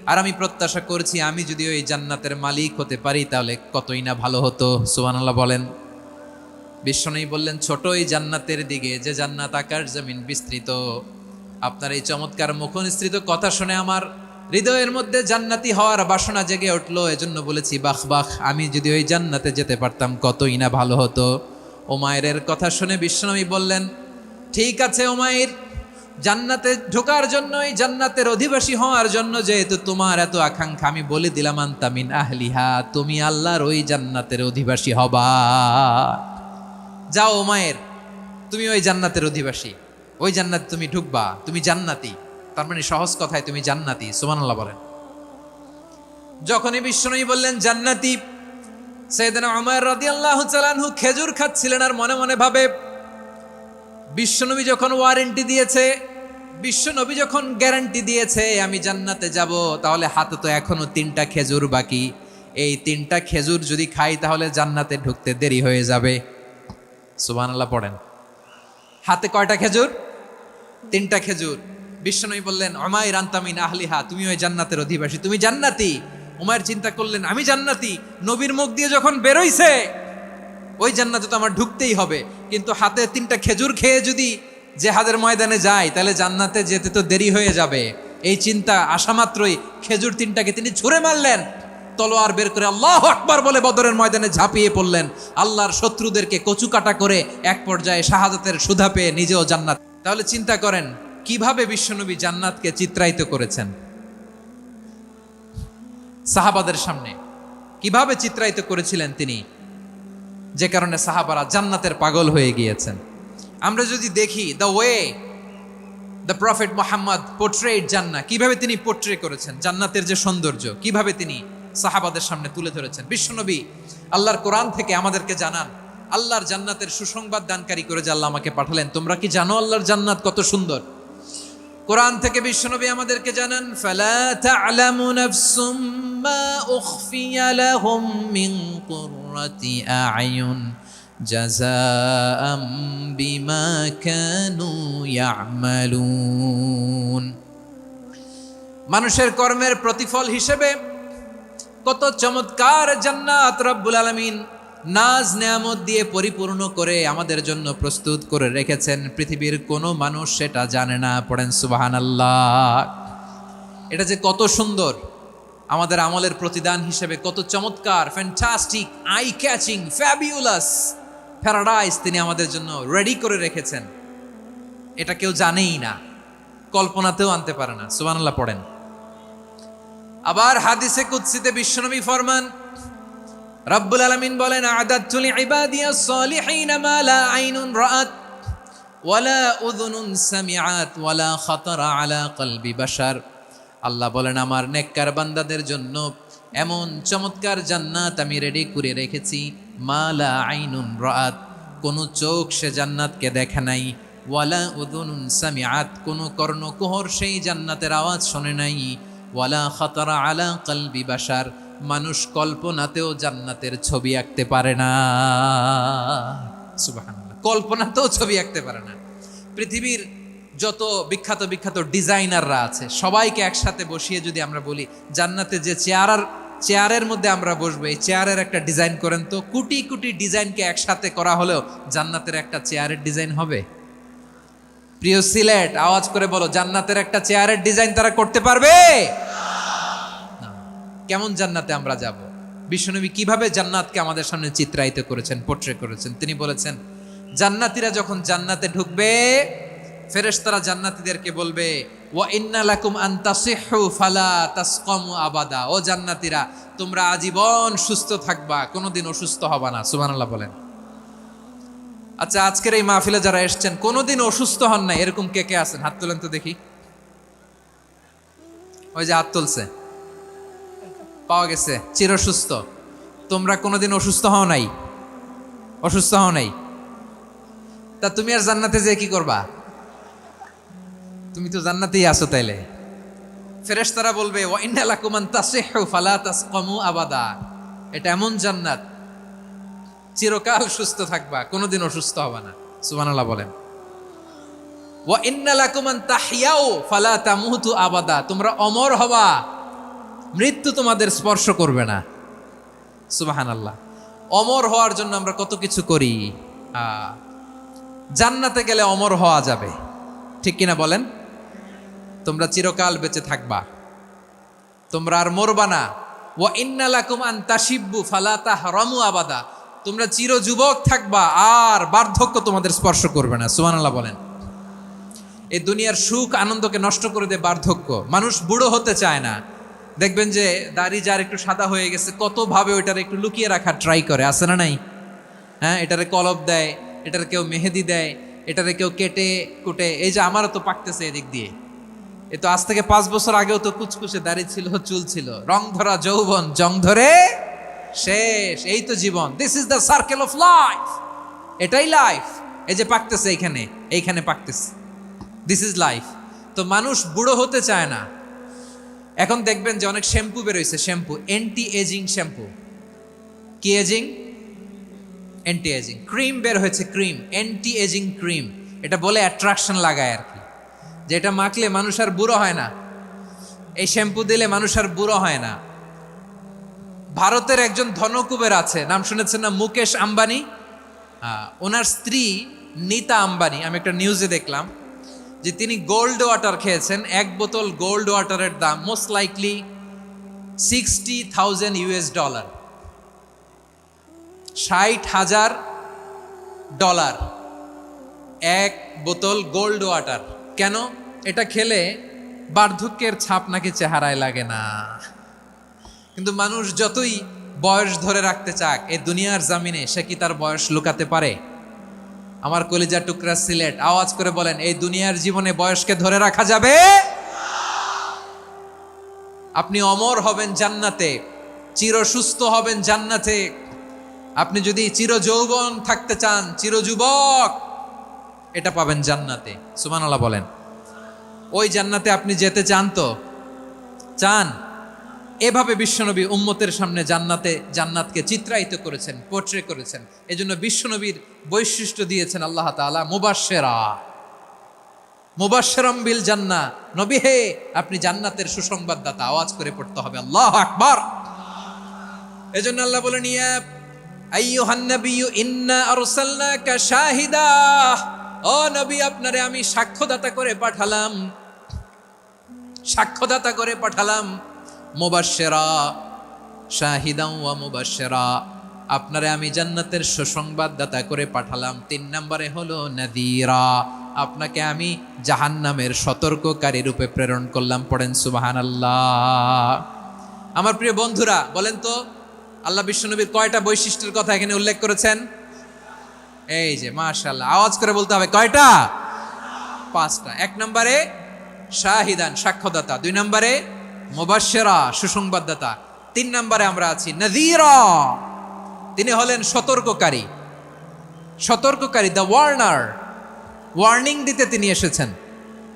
আর আমি প্রত্যাশা করছি আমি যদি ওই জান্নাতের মালিক হতে পারি তাহলে কতই না ভালো হতো। সুবহানাল্লাহ বলেন। বিশ্বনবী বললেন, ছোট এই জান্নাতের দিকে, যে জান্নাত আকাশ জমিন বিস্তৃত। আপনার এই চমৎকার মুখনিসৃত কথা শুনে আমার হৃদয়ের মধ্যে জান্নাতি হওয়ার বাসনা জেগে উঠলো, এজন্য বলেছি বাহ বাহ, আমি যদি ওই জান্নাতে যেতে পারতাম কতই না ভালো হতো। উমাইরের কথা শুনে বিশ্বনবী বললেন, ঠিক আছে উমাইর, জান্নাতে ঢোকার জন্য, এই জান্নাতের অধিবাসী হওয়ার জন্য যেহেতু তোমার এত আকাঙ্ক্ষা, আমি বলে দিলাম আনতা মিন আহলিহা, তুমি আল্লাহর ওই জান্নাতের অধিবাসী হবা। যাও উমাইর, তুমি ওই জান্নাতের অধিবাসী, ওই জান্নাতে তুমি ঢুকবা, তুমি জান্নাতি। তার মানে সহজ কথায় তুমি জান্নাতি। সুবহানাল্লাহ বলেন। যখনই বিশ্বনবী বললেন জান্নাতি, সাইয়েদনা উমাইর রাদিয়াল্লাহু তাআলা আনহু খেজুর খাচ্ছিলেন আর মনে মনে ভাবে, বিশ্বনবী যখন ওয়ারেন্টি দিয়েছে, বিশ্বনবী যখন গ্যারান্টি দিয়েছে আমি জান্নাতে যাব, তাহলে হাতে তো এখনো 3টা খেজুর বাকি। এই 3টা খেজুর যদি খাই তাহলে জান্নাতে ঢুকতে দেরি হয়ে যাবে। সুবহানাল্লাহ পড়েন। হাতে কয়টা খেজুর? 3টা খেজুর। বিশ্বনবী বললেন, উমাইর আনতা মিন আহলিহা, তুমি ওই জান্নাতের অধিবাসী, তুমি জান্নাতি। উমাইর চিন্তা করলেন, আমি জান্নাতি, নবীর মুখ দিয়ে যখন বেরোইছে ওই জান্নাতে তো আমার ঢুকতেই হবে, কিন্তু হাতে 3টা খেজুর খেয়ে যদি জিহাদের ময়দানে যাই তাহলে জান্নাতে যেতে তো দেরি হয়ে যাবে। এই চিন্তা আসা মাত্রই খেজুর 3টাকে তিনি ছুঁড়ে মারলেন, তলোয়ার বের করে আল্লাহু আকবার বলে বদরের ময়দানে ঝাঁপিয়ে পড়লেন। আল্লাহর শত্রুদেরকে কচুকাটা করে এক পর্যায়ে শাহাদাতের সুধা পেয়ে নিজেও জান্নাত। তাহলে চিন্তা করেন কিভাবে বিশ্বনবী জান্নাতকে চিত্রায়িত করেছেন সাহাবাদের সামনে, কিভাবে চিত্রায়িত করেছিলেন তিনি, যে কারণে সাহাবারা জান্নাতের পাগল হয়ে গিয়েছেন। আমরা যদি দেখি the way the prophet Muhammad portrait জান্নাত, কিভাবে তিনি পোর্ট্রে করেছেন জান্নাতের যে সৌন্দর্য, কিভাবে তিনি সাহাবাদের সামনে তুলে ধরেছেন। বিশ্বনবী আল্লাহর কোরআন থেকে আমাদেরকে জানান, আল্লাহর জান্নাতের সুসংবাদ দানকারী করে যে আল্লাহ আমাকে পাঠালেন। তোমরা কি জানো আল্লাহর জান্নাত কত সুন্দর? কোরআন থেকে বিশ্বনবী আমাদেরকে জানান, ফালা তা'লামু নাফসুম মা উখফিয়া লাহুম মিন কুররাতি আ'য়ুন জাযাআম বিমা কানু ইয়া'মালুন। মানুষের কর্মের প্রতিফল হিসেবে কত চমৎকার জান্নাত রব্বুল আলামিন নাজ নেয়ামত দিয়ে পরিপূর্ণ করে আমাদের জন্য প্রস্তুত করে রেখেছেন। পৃথিবীর কোনো মানুষ সেটা জানে না। পড়েন সুবহানাল্লাহ। এটা যে কত সুন্দর, আমাদের আমলের প্রতিদান হিসেবে কত চমৎকার, fantastic, eye catching, fabulous paradise তিনি আমাদের জন্য রেডি করে রেখেছেন। এটা কেউ জানেই না, কল্পনাতেও আনতে পারে না। সুবহানাল্লাহ পড়েন। আবার হাদিসে কুদসিতে বিশ্বনবী ফরমান, রব্বুল আলামিন বলেন, আ'দাদতু লিইবাদিয়াস সালিহিনা মা লা আইনুন রাআত ওয়ালা উযুনুন সামিআত ওয়ালা খাতারা আলা কলবি বাশার। আল্লাহ বলেন, আমার নেককার বান্দাদের জন্য এমন চমৎকার জান্নাত আমি রেডি করে রেখেছি, মা লা আইনুন রাআত, কোন চোখ সে জান্নাতকে দেখে নাই, ওয়ালা উযুনুন সামিআত, কোন কর্ণকুহর সেই জান্নাতের আওয়াজ শোনে নাই, ওয়ালা খাতারা আলা কলবি বাশার, মানুষ কল্পনাতেও জান্নাতের ছবি আঁকতে পারে না। সুবহানাল্লাহ, কল্পনাতেও ছবি আঁকতে পারে না। পৃথিবীর যত বিখ্যাত বিখ্যাত ডিজাইনাররা আছে সবাইকে একসাথে বসিয়ে যদি আমরা বলি জান্নাতে যে চেয়ারের মধ্যে আমরা বসবো, এই চেয়ারের একটা ডিজাইন করেন তো, কোটি কোটি ডিজাইনকে একসাথে করা হলেও জান্নাতের একটা চেয়ারের ডিজাইন হবে? প্রিয় সিলেট, আওয়াজ করে বলো, জান্নাতের একটা চেয়ারের ডিজাইন তারা করতে পারবে না। কেমন জান্নাতে আমরা যাব? বিশ্বনবী কিভাবে জান্নাতকে আমাদের সামনে চিত্রায়িত করেছেন, পোট্রে করেছেন? তিনি বলেছেন, জান্নাতীরা যখন জান্নাতে ঢুকবে, ফেরেশতারা জান্নাতীদেরকে বলবে, ওয়া ইন্না লাকুম আন তাসিহু ফালা তাসকামু আবাদা, ও জান্নাতীরা, তোমরা আজীবন সুস্থ থাকবা, কোনোদিন অসুস্থ হবা না। সুবহানাল্লাহ বলেন। আচ্ছা, আজকের এই মাহফিলে যারা এসেছেন কোনোদিন অসুস্থ হন না, এরকম কে কে আছেন? হাত তোলেন তো দেখি। ওই যে হাত তুলছে, পাওয়া গেছে, চিরসুস্থ। তোমরা কোনোদিন অসুস্থ হও নাই? অসুস্থ হও নাই? তা তুমি আর জান্নাতে যে কি করবা? তুমি তো জান্নাতেই আছো তাইলে। ফেরেশতারা বলবে, ওয়া ইন্না লাকুম আন তাসিহু ফালা তাসকামু আবাদা, এটা এমন জান্নাত চিরকাল সুস্থ থাকবা, কোনোদিন অসুস্থ হবে না। সুবহানাল্লাহ বলেন। ওয়া ইন্না লাকুম আন তাহইয়াউ ফালা তামুতু আবাদা, তোমরা অমর হবা, মৃত্যু তোমাদের স্পর্শ করবে না। সুবহানাল্লাহ। অমর হওয়ার জন্য আমরা কত কিছু করি। জান্নাতে গেলে অমর হওয়া যাবে, ঠিক কিনা বলেন? তোমরা চিরকাল বেঁচে থাকবা, তোমরা আর মরবা না। ওয়া ইন্না লাকুম আন তাশিব্বু ফালা তাহরামু আবাদা, তোমরা চির যুবক থাকবা, আর বার্ধক্য তোমাদের স্পর্শ করবে না। সুবহানাল্লাহ বলেন। এই দুনিয়ার সুখ আনন্দকে নষ্ট করে দেয় বার্ধক্য। মানুষ বুড়ো হতে চায় না। দেখবেন যে দাড়ি যার একটু সাদা হয়ে গেছে, কত ভাবে ওইটার একটু লুকিয়ে রাখার ট্রাই করে, আছে না নাই? হ্যাঁ, এটারে কলব দেয়, এটার কেউ মেহেদি দেয়, এটারে কেউ কেটে কুটে। এই যে আমারও তো পাকতেছে এদিক দিয়ে, এ তো আজ থেকে 5 বছর আগেও তো কুচকুচে দাড়ি ছিল, চুল ছিল, রং ধরা যৌবন জং ধরে শেষ। এই তো জীবন। This is the circle of life, এটাই লাইফ। এই যে পাকতেছে এইখানে পাকতেছে, দিস ইজ লাইফ। তো মানুষ বুড়ো হতে চায় না। এখন দেখবেন যে অনেক শ্যাম্পু বেরোইছে, শ্যাম্পু অ্যান্টি এজিং শ্যাম্পু। কি এজিং? Anti ageing. ক্রিম বের হয়েছে, ক্রিম, অ্যান্টি এজিং ক্রিম। এটা বলে অ্যাট্রাকশন লাগায় আর কি, যে এটা মাখলে মানুষ আর বুড়ো হয় না, এই শ্যাম্পু দিলে মানুষ আর বুড়ো হয় না। ভারতের একজন ধনকুবের আছে, নাম শুনেছেন না? মুকেশ আম্বানি। ওনার স্ত্রী নীতা আম্বানি, আমি একটা নিউজে দেখলাম যে তিনি গোল্ড ওয়াটার খেয়েছেন। 1 বোতল গোল্ড ওয়াটারের দাম মোস্ট লাইকলি $60,000, $60,000 1 বোতল গোল্ড ওয়াটার। কেন? এটা খেলে বার্ধক্যের ছাপ নাকি চেহারায় লাগে না। কিন্তু মানুষ যতই বয়স ধরে রাখতে চাক এই দুনিয়ার জামিনে, সে কি তার বয়স লুকাতে পারে? আমার কলিজার টুকরা সিলেট, আওয়াজ করে বলেন, এই দুনিয়ার জীবনে বয়সকে ধরে রাখা যাবে? আপনি অমর হবেন জান্নাতে, চির সুস্থ হবেন জান্নাতে। আপনি যদি চির যৌবন থাকতে চান, চির যুবক, এটা পাবেন জান্নাতে। সুবহানাল্লাহ বলেন। ওই জান্নাতে আপনি যেতে চান তো? চান? এভাবে বিশ্বনবী উম্মতের সামনে জান্নাতকে চিত্রায়িত করেছেন, পোট্রে করেছেন। এজন্য বিশ্বনবীর বৈশিষ্ট্য দিয়েছেন আল্লাহ তাআলা মুবাশশিরাম বিল জান্নাহ। নবী হে, আপনি জান্নাতের সুসংবাদদাতা। আওয়াজ করে পড়তে হবে আল্লাহু আকবার। এজন্য আল্লাহ বলেন, ইয়া আইয়ুহান নাবিয়্যু ইন্না আরসালনাকা শাহিদা, ও নবী, আপনারে আমি সাক্ষ্যদাতা করে পাঠালাম। মুবাশশিরা, শাহিদান ওয়া মুবাশশিরা, আপনারে আমি জান্নাতের সুসংবাদদাতা করে পাঠালাম। 3 নম্বরে হলো নাযীরা, আপনাকে আমি জাহান্নামের সতর্ককারী রূপে প্রেরণ করলাম। পড়েন সুবহানাল্লাহ। আমার প্রিয় বন্ধুরা, বলেন তো আল্লাহ বিশ্বনবীর কয়টা বৈশিষ্ট্যের কথা এখানে উল্লেখ করেছেন? এই যে মাশাআল্লাহ, আওয়াজ করে বলতে হবে, কয়টা? 5টা। 1 নম্বরে শাহিদান, সাক্ষ্যদাতা। 2 নম্বরে মুবাশশিরা, সুসংবাদদাতা। 3 নম্বরে আমরা আছি নাযীরা, তিনি হলেন সতর্ককারী। সতর্ককারী, দ্য ওয়ার্নার, ওয়ার্নিং দিতে তিনি এসেছেন।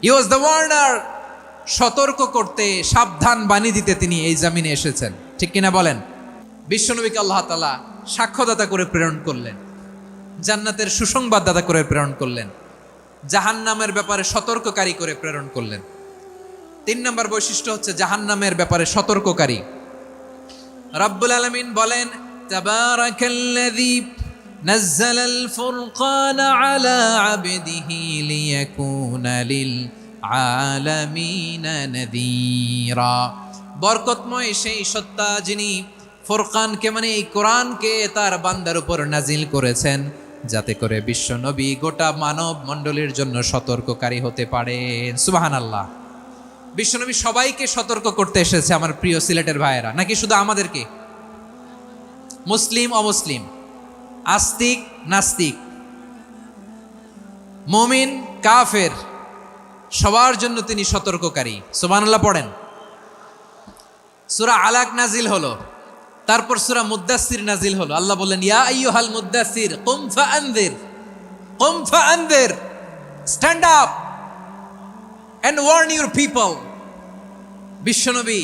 হি ওয়াজ দ্য ওয়ার্নার, সতর্ক করতে, সাবধান বাণী দিতে তিনি এই জমিনে এসেছেন। ঠিক কিনা বলেন? বিশ্বনবীকে আল্লাহ তাআলা সাক্ষ্যদাতা করে প্রেরণ করলেন, জান্নাতের সুসংবাদদাতা করে প্রেরণ করলেন, জাহান্নামের ব্যাপারে সতর্ককারী করে প্রেরণ করলেন। 3 নম্বর বৈশিষ্ট্য হচ্ছে জাহান্নামের ব্যাপারে সতর্ককারী। রব্বুল আলামিন বলেন, তাবারাকাল্লাযী নাযালাল ফুরকানা আলা আবদিহি লিয়াকুনা লিল আলামিনা নাযীরা। বরকতময় সেই সত্তা যিনি ফুরকানকে, মানে এই কোরআনকে তার বান্দার উপর নাজিল করেছেন, যাতে করে বিশ্ব নবী গোটা মানব মণ্ডলীর জন্য সতর্ককারী হতে পারেন। সুবহানাল্লাহ। বিশ্বনবী সবাইকে সতর্ক করতে এসেছে, আমার প্রিয় সিলেটের ভাইয়েরা, নাকি শুধু আমাদেরকে? মুসলিম অমুসলিম, আস্তিক নাস্তিক, মুমিন কাফের, সবার জন্য তিনি সতর্ককারী। সুবহানাল্লাহ পড়েন। সূরা আলাক নাজিল হলো, তারপর সূরা মুদ্দাসসির নাজিল হলো। আল্লাহ বললেন, ইয়া আইয়ুহাল মুদ্দাসসির কুম ফাআনযির, কুম ফাআনযির, stand up and warn your people. বিশ্বনবী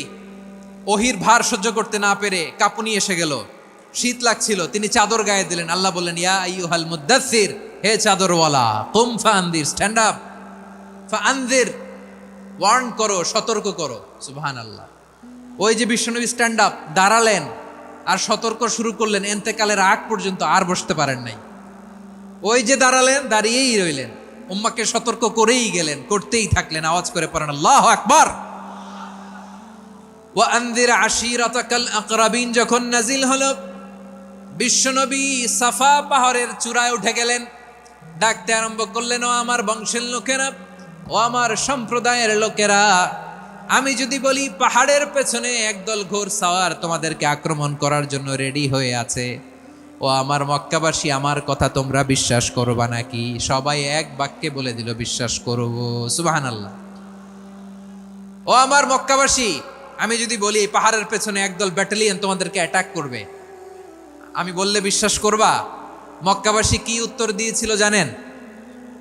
ওহির ভার সহ্য করতে না পেরে কাঁপুনি এসে গেল, শীত লাগছিল, তিনি চাদর গায়ে দিলেন। আল্লাহ বললেন, ইয়া আইয়ুহাল মুদ্দাসসির, হে চাদরওয়ালা, কুম ফাআনযির, স্ট্যান্ড আপ, ফাআনযির, ওয়ার্ন করো, সতর্ক করো। সুবহানাল্লাহ। ওই যে বিশ্বনবী স্ট্যান্ড আপ, দাঁড়ালেন আর সতর্ক শুরু করলেন, এন্তেকালের আগ পর্যন্ত আর বসতে পারেন নাই। ওই যে দাঁড়ালেন, দাঁড়িয়েই রইলেন, উম্মাকে সতর্ক করেই গেলেন, করতেই থাকলেন। আওয়াজ করে পড়েন আল্লাহু আকবার। ওয়া আনযির আশীরাতাকাল আকরাবিন যখন নাজিল হলো, বিশ্বনবী সাফা পাহাড়ের চূড়ায় উঠে গেলেন, ডাকতে আরম্ভ করলেন, ও আমার বংশের লোকেরা, ও আমার সম্প্রদায়ের লোকেরা, আমি যদি বলি পাহাড়ের পেছনে একদল ঘোড়সাওয়ার তোমাদেরকে আক্রমণ করার জন্য রেডি হয়ে আছে, ও আমার মক্কাবাসী, আমার কথা তোমরা বিশ্বাস করবা নাকি? সবাই এক বাক্যে বলে দিল, বিশ্বাস করব। সুবহানাল্লাহ। ও আমার মক্কাবাসী, আমি যদি বলি এই পাহাড়ের পেছনে একদল ব্যাটালিয়ন তোমাদেরকে অ্যাটাক করবে, আমি বললে বিশ্বাস করবা? মক্কাবাসী কি উত্তর দিয়েছিল জানেন?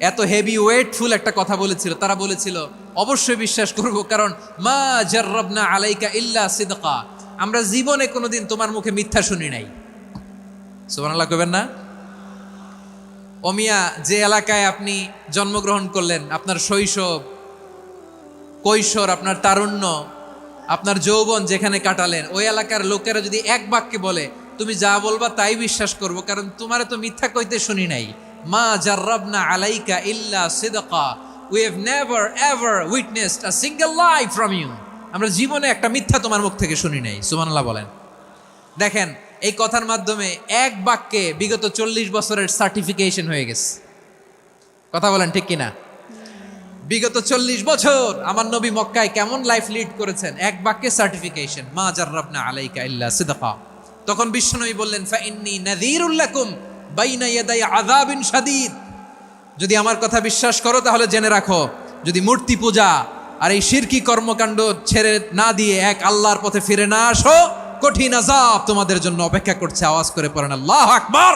এত হেভি ওয়েটফুল একটা কথা বলেছিল। তারা বলেছিল, অবশ্যই বিশ্বাস করব, কারণ মা জাররাবনা আলাইকা ইল্লা সিদকা, আমরা জীবনে কোনোদিন তোমার মুখে মিথ্যা শুনি নাই। সুবহানাল্লাহ কইবেন না? ওমিয়া, যে এলাকায় আপনি জন্মগ্রহণ করলেন, আপনার শৈশব, কৈশোর, আপনার তারুণ্য, আপনার যৌবন যেখানে কাটালেন, ওই এলাকার লোকেরা যদি এক বাক্যে বলে তুমি যা বলবা তাই বিশ্বাস করব, কারণ তোমারে তো মিথ্যা কইতে শুনি নাই। মা জাররাবনা আলাইকা ইল্লা সিদকা, we have never ever witnessed a single lie from you, আমরা জীবনে একটা মিথ্যা তোমার মুখ থেকে শুনি নাই। সুবহানাল্লাহ বলেন। দেখেন, এই কথার মাধ্যমে এক বাক্যে বিগত 40 বছরের সার্টিফিকেশন হয়ে গেছে। কথা বলেন ঠিক কিনা? বিগত 40 বছর আমার নবী মক্কায় কেমন লাইফ লিড করেছেন, এক বাক্যে সার্টিফিকেশন, মা জাররাবনা আলাইকা ইল্লা সিদকা। তখন বিশ্বনবী বললেন, ফাইন্নী নাযীরুল লাকুম বাইনা ইয়াদাই আযাবিন শাদীদ, যদি আমার কথা বিশ্বাস করো তাহলে জেনে রাখো, যদি মূর্তি পূজা আর এই শিরকি কর্মকাণ্ড ছেড়ে না দিয়ে এক আল্লাহর পথে ফিরে না আসো, কঠিন আযাব তোমাদের জন্য অপেক্ষা করছে। আওয়াজ করে পড়েন আল্লাহু আকবার।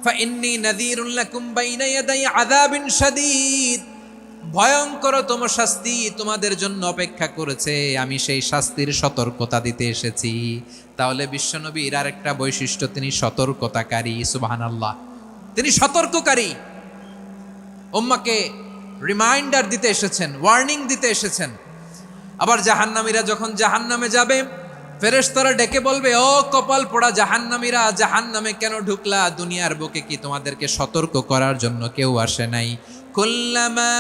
ফাইন্নী নাযীরুল লাকুম বাইনা ইয়াদাই আযাবিন শাদীদ, ভয়ঙ্করতম শাস্তি তোমাদের জন্য অপেক্ষা করেছে, আমি সেই শাস্তির সতর্কতা দিতে এসেছি। তাহলে বিশ্বনবীর আরেকটা বৈশিষ্ট্য, তিনি সতর্কতাকারী। সুবহানাল্লাহ, তিনি সতর্ককারী। উম্মাকে রিমাইন্ডার দিতে এসেছেন, ওয়ার্নিং দিতে এসেছেন। আবার জাহান্নামীরা যখন জাহান্নামে যাবে, ফেরেশতারা ডেকে বলবে, ও কপাল পোড়া জাহান্নামীরা, জাহান্নামে কেন ঢুকলা? দুনিয়ার বুকে কি তোমাদেরকে সতর্ক করার জন্য কেউ আসে নাই? কুল্লামা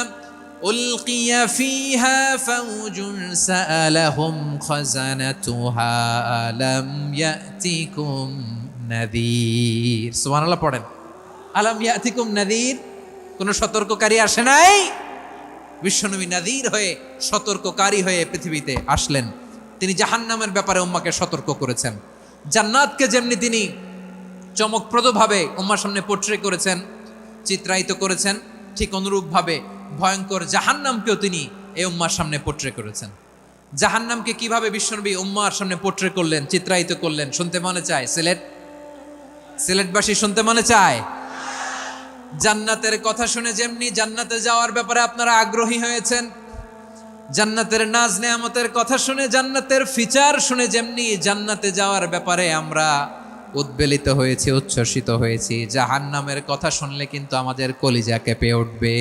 উলকিয়া ফিহা ফাউজুন সাআলাহুম খাযানাতুহা আলাম ইয়াতিকুম নাযীর। সুবহানাল্লাহ পড়েন। আলাম ইয়াতিকুম নাযীর, কোন সতর্ককারী আসে নাই? বিশ্বনবী নাযীর হয়ে, সতর্ককারী হয়ে পৃথিবীতে আসলেন। তিনি জাহান্নামের ব্যাপারে উম্মাকে সতর্ক করেছেন। জান্নাতকে যেমনি তিনি চমকপ্রদভাবে উম্মার সামনে পোট্রে করেছেন, চিত্রায়িত করেছেন, ঠিক অনুরূপভাবে ভয়ঙ্কর জাহান্নামকেও তিনি এই উম্মার সামনে পোট্রে করেছেন। জাহান্নামকে কিভাবে বিশ্বনবী উম্মার সামনে পোট্রে করলেন, চিত্রায়িত করলেন, শুনতে মনে চায়? সিলেটবাসী শুনতে মনে চায়? জান্নাতের কথা শুনে যেমনি জান্নাতে যাওয়ার ব্যাপারে আপনারা আগ্রহী হয়েছেন, জান্নাতের নাজ নেয়ামতের কথা শুনে, জান্নাতের ফিচার শুনে যেমনি জান্নাতে যাওয়ার ব্যাপারে আমরা উদ্বেলিত হয়েছি, উচ্ছ্বসিত হয়েছি, জাহান্নামের কথা শুনলে কিন্তু আমাদের কলিজা কেঁপে উঠবে।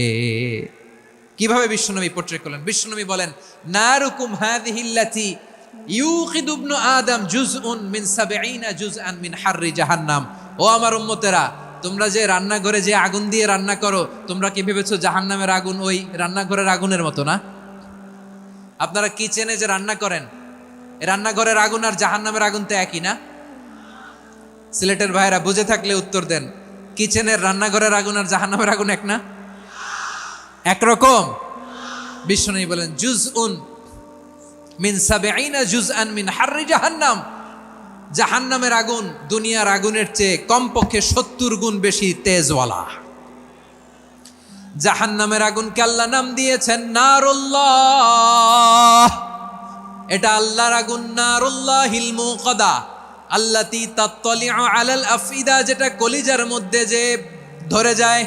কিভাবে বিশ্বনবী পোট্রে করলেন? বিশ্বনবী বলেন, নারুকুম হাযিহিল্লাতী ইউকিদু ইবনু আদম জুজউন মিন ৭০ জুজআন মিন হাররি জাহান্নাম। ও আমার উম্মতেরা, তোমরা যে রান্নাঘরে যে আগুন দিয়ে রান্না করো, তোমরা কি ভেবেছো জাহান্নামের আগুন ওই রান্নাঘরের আগুনের মতো না? আপনারা কিচেনে যে রান্না করেন, রান্নাঘরের আগুন আর জাহান্নামের আগুন তো একই না? সিলেটের ভাইরা বুঝে থাকলে উত্তর দেন। কিচেনের রান্নাঘরের আগুন আর জাহান্নামের আগুন এক না? একরকম? বিশ্বনবী বলেন, জুজউন মিন ৭০ জুজআন মিন হাররি জাহান্নাম। জাহান্নামের আগুন দুনিয়ার আগুনের চেয়ে কমপক্ষে ৭০ গুণ বেশি তেজওয়ালা। জাহান্নামের আগুনকে আল্লাহ নাম দিয়েছেন নারুল্লাহ। এটা আল্লাহর আগুন, নারুল্লাহিল মুকাদা আল্লাতী তাত্তালিউ আলাল আফইদা, যেটা কলিজার মধ্যে যে ধরে যায়।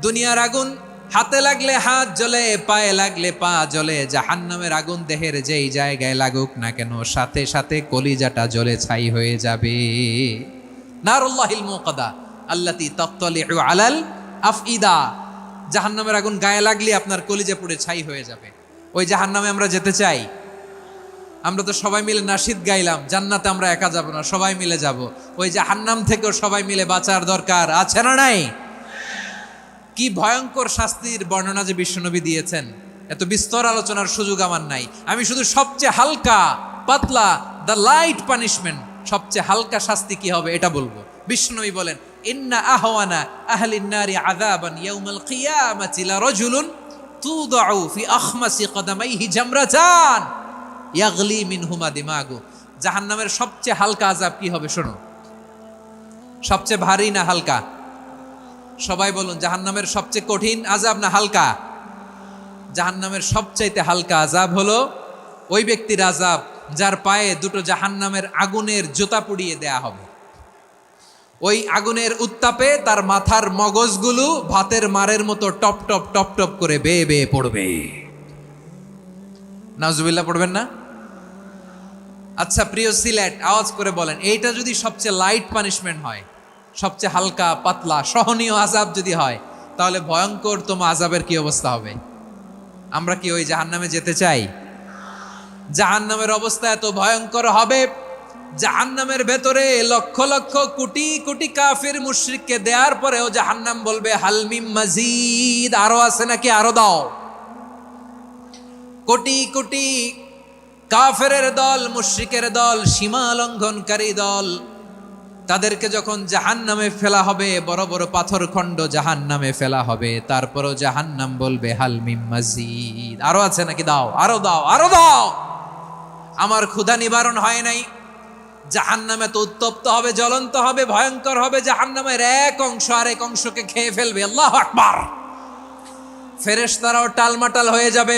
দুনিয়ার আগুন হাতে লাগলে হাত জ্বলে, পায়ে লাগলে পা জ্বলে। জাহান্নামের আগুন দেহের যেই জায়গায় লাগুক না কেন, সাথে সাথে কলিজাটা জ্বলে ছাই হয়ে যাবে। নারুল্লাহিল মুকাদা আল্লাতী তাত্তালিউ আলাল আফইদা। জাহান্নামের আগুন গায়ে লাগলে আপনার কলিজা পুড়ে ছাই হয়ে যাবে। ওই জাহান্নামে আমরা যেতে চাই? আমরা তো সবাই মিলে নাশিদ গাইলাম, জান্নাতে আমরা একা যাব না, সবাই মিলে যাব। ওই জাহান্নাম থেকেও সবাই মিলে বাঁচার দরকার আছে না নাই? কি ভয়ঙ্কর শাস্তির বর্ণনা যে বিশ্বনবী দিয়েছেন, এত বিস্তর আলোচনার সুযোগ আমার নাই। আমি শুধু সবচেয়ে হালকা পাতলা, দ্য লাইট পানিশমেন্ট, সবচেয়ে হালকা শাস্তি কি হবে এটা বলবো। বিশ্বনবী বলেন, ইন্না আহওয়ানা আহলিন নারি আযাবান ইয়াউমাল কিয়ামাতি লারাজুলুন তুদাউ ফি আখমাসি কদামাইহি জামরাতান ইয়াগলি মিনহুমা দিমাগু। জাহান্নামের সবচেয়ে হালকা আযাব কি হবে শোনো। সবচেয়ে ভারী না হালকা? সবাই বলুন, জাহান্নামের সবচেয়ে কঠিন আযাব না হালকা? জাহান্নামের সবচাইতে হালকা আযাব হলো ওই ব্যক্তির আযাব যার পায়ে দুটো জাহান্নামের আগুনের জুতা পুড়িয়ে দেয়া হবে। ওই আগুনের উত্তাপে তার মাথার মগজগুলো ভাতের মারের মতো টপ টপ টপ টপ করে বেয়ে বেয়ে পড়বে। নাউজুবিল্লাহ পড়বেন না? আচ্ছা প্রিয় সিলেট, আওয়াজ করে বলেন, এইটা যদি সবচেয়ে লাইট পানিশমেন্ট হয়, সবচেয়ে হালকা পাতলা সহনীয় আযাব যদি হয়, তাহলে ভয়ঙ্কর তোমা আযাবের কি অবস্থা হবে? আমরা কি ওই জাহান্নামে যেতে চাই? জাহান্নামের অবস্থা এত ভয়ঙ্কর হবে, জাহান্নামের ভেতরে লক্ষ লক্ষ কোটি কোটি কাফির মুশরিককে দেওয়ার পরেও জাহান্নাম বলবে হালমিম মাজিদ, আরো আছে নাকি, আরো দাও। কোটি কোটি কাফেরের দল, মুশরিকের দল, সীমা লঙ্ঘনকারী দল, তাদেরকে যখন জাহান্নামে ফেলা হবে, বড় বড় পাথর খণ্ড জাহান্নামে ফেলা হবে, তারপরও জাহান্নাম বলবে হালমিম মাজিদ, আরো আছে নাকি, দাও, আরো দাও, আরো দাও। আমার ক্ষুধা নিবারণ হয় নাই। জাহান্নামে তো উত্তপ্ত হবে, জ্বলন্ত হবে, ভয়ঙ্কর হবে। জাহান্নামের এক অংশ আরেক অংশকে খেয়ে ফেলবে। আল্লাহু আকবার। ফেরেশতারাও টালমাটাল হয়ে যাবে।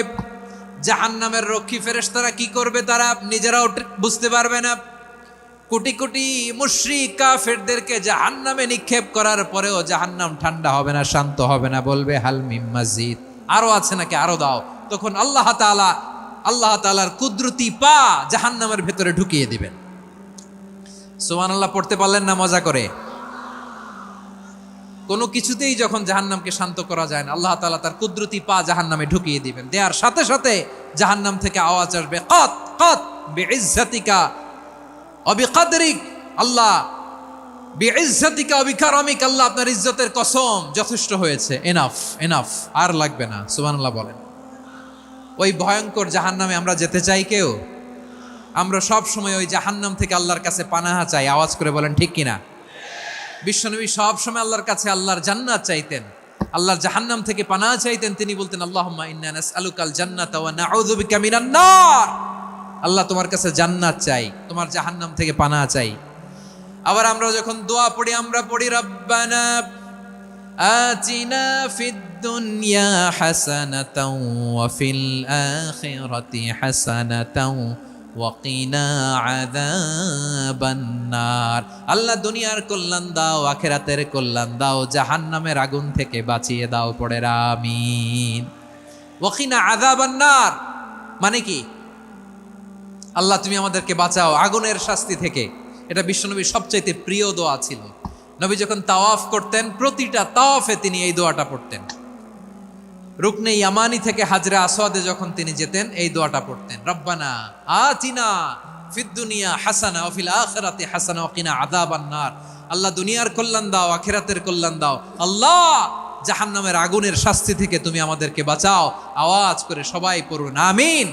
জাহান্নামের রক্ষী ফেরেশতারা কি করবে তারা নিজেরাও বুঝতে পারবে না। কোটি কোটি মুশরিক কাফেরদেরকে জাহান্নামে নিক্ষেপ করার পরেও জাহান্নাম ঠান্ডা হবে না, শান্ত হবে না, বলবে হালমিম মাজিদ, আরো আছে নাকি, আরো দাও। তখন আল্লাহ তাআলার কুদরতি পা জাহান্নামের ভেতরে ঢুকিয়ে দিবেন। সুবহানাল্লাহ পড়তে পারলেন না মজা করে? কোনো কিছুতেই যখন জাহান্নামকে শান্ত করা যায় না, আল্লাহ তাআলা তার কুদরতি পা জাহান্নামে ঢুকিয়ে দিবেন। দেয়ার সাথে সাথে জাহান্নাম থেকে আওয়াজ আসবে, কাত কাত বিইজ্জাতিকা ওয়া বিকদরিক। আল্লাহ বিইজ্জাতিকা ওয়া বিকারামিক, আল্লাহ আপনার ইজ্জতের কসম, যথেষ্ট হয়েছে, এনাফ এনাফ, আর লাগবে না। সুবহানাল্লাহ বলেন। ওই ভয়ঙ্কর জাহান্নামে আমরা যেতে চাই কেউ? আমরা সব সময় ওই জাহান্নাম থেকে আল্লাহর কাছে পানাহা চাই। আওয়াজ করে বলেন ঠিক কিনা? বিশ্বনবী সব সময় আল্লাহর কাছে আল্লাহর জান্নাত চাইতেন, আল্লাহর জাহান্নাম থেকে পানাহা চাইতেন। তিনি বলতেন, আল্লাহুম্মা ইন্না নাসআলুকাল জান্নাতা ওয়া নাউযু বিকা মিনান নার। আল্লাহ তোমার কাছে জান্নাত চাই, তোমার জাহান্নাম থেকে পানাহ চাই। আবার আমরা যখন দোয়া পড়ি আমরা পড়ি রব্বানা আতিনা ফিদ দুনিয়া হাসানাতাও ওয়া ফিল আখিরাতি হাসানাতাও ওয়া কিনা আযাবান নার। আল্লাহ দুনিয়ার কল্যাণ দাও, আখিরাতের কল্যাণ দাও, জাহান্নামের আগুন থেকে বাঁচিয়ে দাও, পড়ে আমিন। ওয়া কিনা আযাবান নার মানে কি? আল্লাহ তুমি আমাদেরকে বাঁচাও আগুনের শাস্তি থেকে। এটা বিশ্বনবীর সবচাইতে প্রিয় দোয়া ছিল। নবী যখন তাওয়াফ করতেন প্রতিটা তাওয়াফে তিনি এই দোয়াটা পড়তেন। রুকনে ইয়ামানি থেকে হাজরে আসওয়াদে যখন তিনি যেতেন এই দোয়াটা পড়তেন, রব্বানা আতিনা ফিদ দুনিয়া হাসানা ওয়া ফিল আখিরাতি হাসানা ওয়া কিনা আযাবান নার। আল্লাহ দুনিয়ার কল্যাণ দাও, আখিরাতের কল্যাণ দাও। আল্লাহ জাহান্নামের আগুনের শাস্তি থেকে তুমি আমাদেরকে বাঁচাও। আওয়াজ করে সবাই পড়ুন আমিন।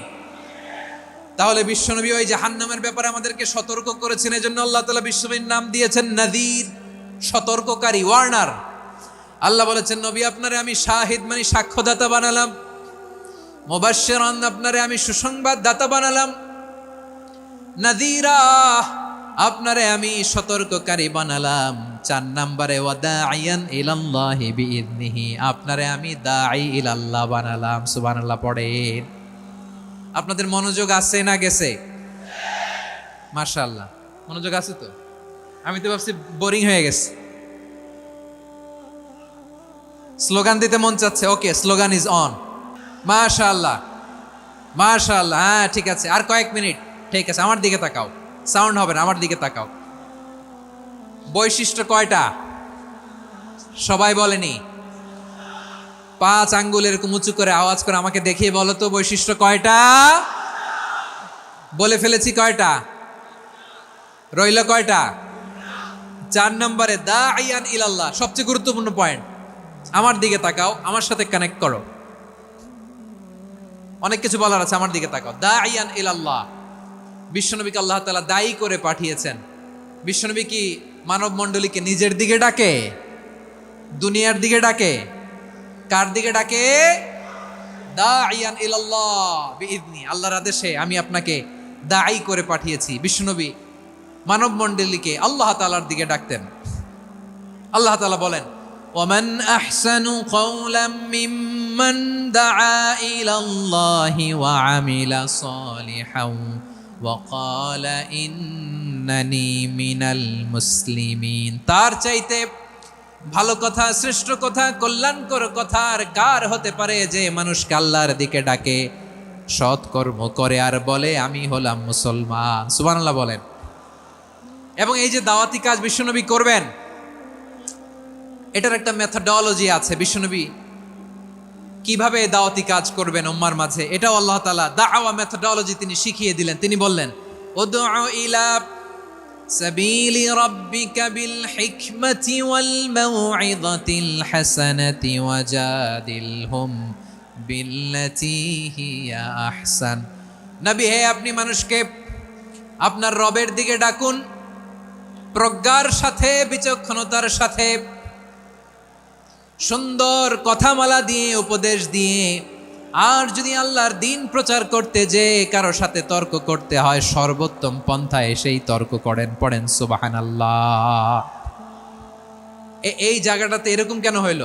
তাহলে বিশ্বনবী ওই জাহান্নামের ব্যাপারে আমাদেরকে সতর্ক করেছেন, এজন্য আল্লাহ তাআলা বিশ্বনবীর নাম দিয়েছেন নাযীর, সতর্ককারী, ওয়ার্নার। আল্লাহ বলেছেন নবী আপনারে আমি শাহিদ মানে সাক্ষ্যদাতা বানালাম, মুবাশশিরান আপনারে আমি সুসংবাদ দাতা বানালাম, নাযীরা আপনারে আমি সতর্ককারী বানালাম। 4 নম্বরে ওয়াদাইয়ান ইলাল্লাহি বিইذনিহি আপনারে আমি দাঈ ইলাল্লাহ বানালাম। সুবহানাল্লাহ পড়েন। আপনাদের মনোযোগ আছে না গেছে? মাশাআল্লাহ মনোযোগ আছে তো। আমি তো ভাবছি বোরিং হয়ে গেছে। স্লোগান দিতে মন চাচ্ছে। ওকে, স্লোগান ইজ অন। মাশাআল্লাহ মাশাআল্লাহ। হ্যাঁ ঠিক আছে, আর কয়েক মিনিট। ঠিক আছে, আমার দিকে তাকাও, সাউন্ড হবে না, আমার দিকে তাকাও। বৈশিষ্ট্য কয়টা সবাই বলেনি? 5 আঙ্গুল এরকম উঁচু করে আওয়াজ করে আমাকে দেখিয়ে বলো তো বৈশিষ্ট্য কয়টা? বলে ফেলেছি কয়টা? রইল কয়টা? 4 নম্বরে দাঈয়ান ইলাল্লাহ, সবচেয়ে গুরুত্বপূর্ণ পয়েন্ট। আমার দিকে তাকাও, আমার সাথে কানেক্ট করো। অনেক কিছু বলার আছে, আমার দিকে তাকাও। দাঈয়ান ইলাল্লাহ, বিশ্বনবীকে আল্লাহ তাআলা দায়ী করে পাঠিয়েছেন। বিশ্বনবী কি মানব মণ্ডলীকে নিজের দিকে ডাকে? দুনিয়ার দিকে ডাকে? কার দিকে ডাকে? দাঈয়ান ইলাল্লাহ বিইذনি, আল্লাহর আদেশে আমি আপনাকে দায়ী করে পাঠিয়েছি। বিশ্বনবী মানব মণ্ডলীকে আল্লাহ তাআলার দিকে ডাকতেন। আল্লাহ তাআলা বলেন ওয়ামান আহসানু কওলাম মিম্মান দাআ ইলাল্লাহি ওয়া আমিলা সালিহান ওয়া ক্বালা ইন্নানি মিনাল মুসলিমিন। তার চাইতে ভালো কথা, শ্রেষ্ঠ কথা, কল্যাণকর কথা আর কার হতে পারে যে মানুষকে আল্লাহর দিকে ডাকে, সৎকর্ম করে আর বলে আমি হলাম মুসলমান। সুবহানাল্লাহ বলেন। এবং এই যে দাওয়াতি কাজ বিশ্বনবী করবেন, এটার একটা মেথডোলজি আছে। বিশ্বনবী কিভাবে দাওয়াতি কাজ করবেন উম্মার মাঝে, এটাও আল্লাহ তাআলা দাওয়া মেথডোলজি তিনি শিখিয়ে দিলেন। তিনি বললেন উদউ ইলা সাবিলি রাব্বিকা বিল হিকমাতি ওয়াল মাউইযাতিল হাসানাতি ওয়াজাদিলহুম বিল্লাতী হিয়া আহসান। নবী হে, আপনি মানুষকে আপনার রবের দিকে ডাকুন প্রজ্ঞার সাথে, বিচক্ষণতার সাথে, সুন্দর কথামালা দিয়ে, উপদেশ দিয়ে। আর যদি আল্লাহর দিন প্রচার করতে যে কারো সাথে তর্ক করতে হয়, সর্বোত্তম পন্থায় সেই তর্ক করেন। পড়েন সুবহানাল্লাহ। এই জায়গাটাতে এরকম কেন হইল?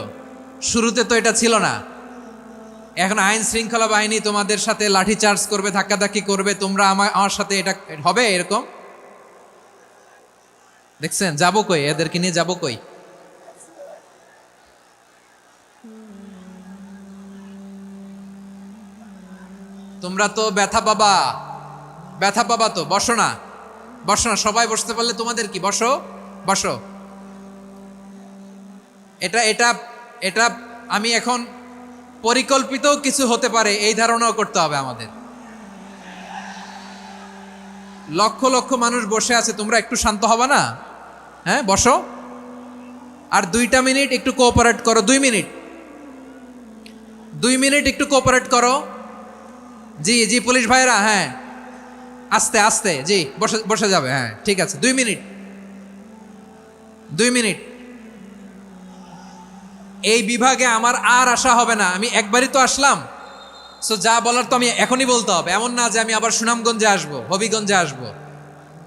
শুরুতে তো এটা ছিল না। এখন আইন শৃঙ্খলা বাহিনী তোমাদের সাথে লাঠি চার্জ করবে, ধাক্কাধাক্কি করবে, তোমরা আমার সাথে এটা হবে এরকম? দেখছেন যাবো কই? এদেরকে নিয়ে যাবো কই? তোমরা তো ব্যথা পাবা, ব্যথা পাবা তো। বসো না, বসো না, সবাই বসতে পারলে তোমাদের কি? বসো বসো। এটা এটা এটা আমি এখন পরিকল্পিত কিছু হতে পারে এই ধারণাও করতে হবে আমাদের। লক্ষ লক্ষ মানুষ বসে আছে, তোমরা একটু শান্ত হবে না? হ্যাঁ বসো। আর 2টা মিনিট একটু কোঅপারেট করো। 2 মিনিট, 2 মিনিট একটু কোঅপারেট করো। জি জি পুলিশ ভাইরা, হ্যাঁ আস্তে আস্তে, জি বসে বসে যাবে। হ্যাঁ ঠিক আছে, 2 মিনিট, 2 মিনিট। এই বিভাগে আমার আর আসা হবে না, আমি একবারই তো আসলাম। সো যা বলার তো আমি এখনই বলতে হবে, এমন না যে আমি আবার সুনামগঞ্জে আসবো, হবিগঞ্জে আসবো।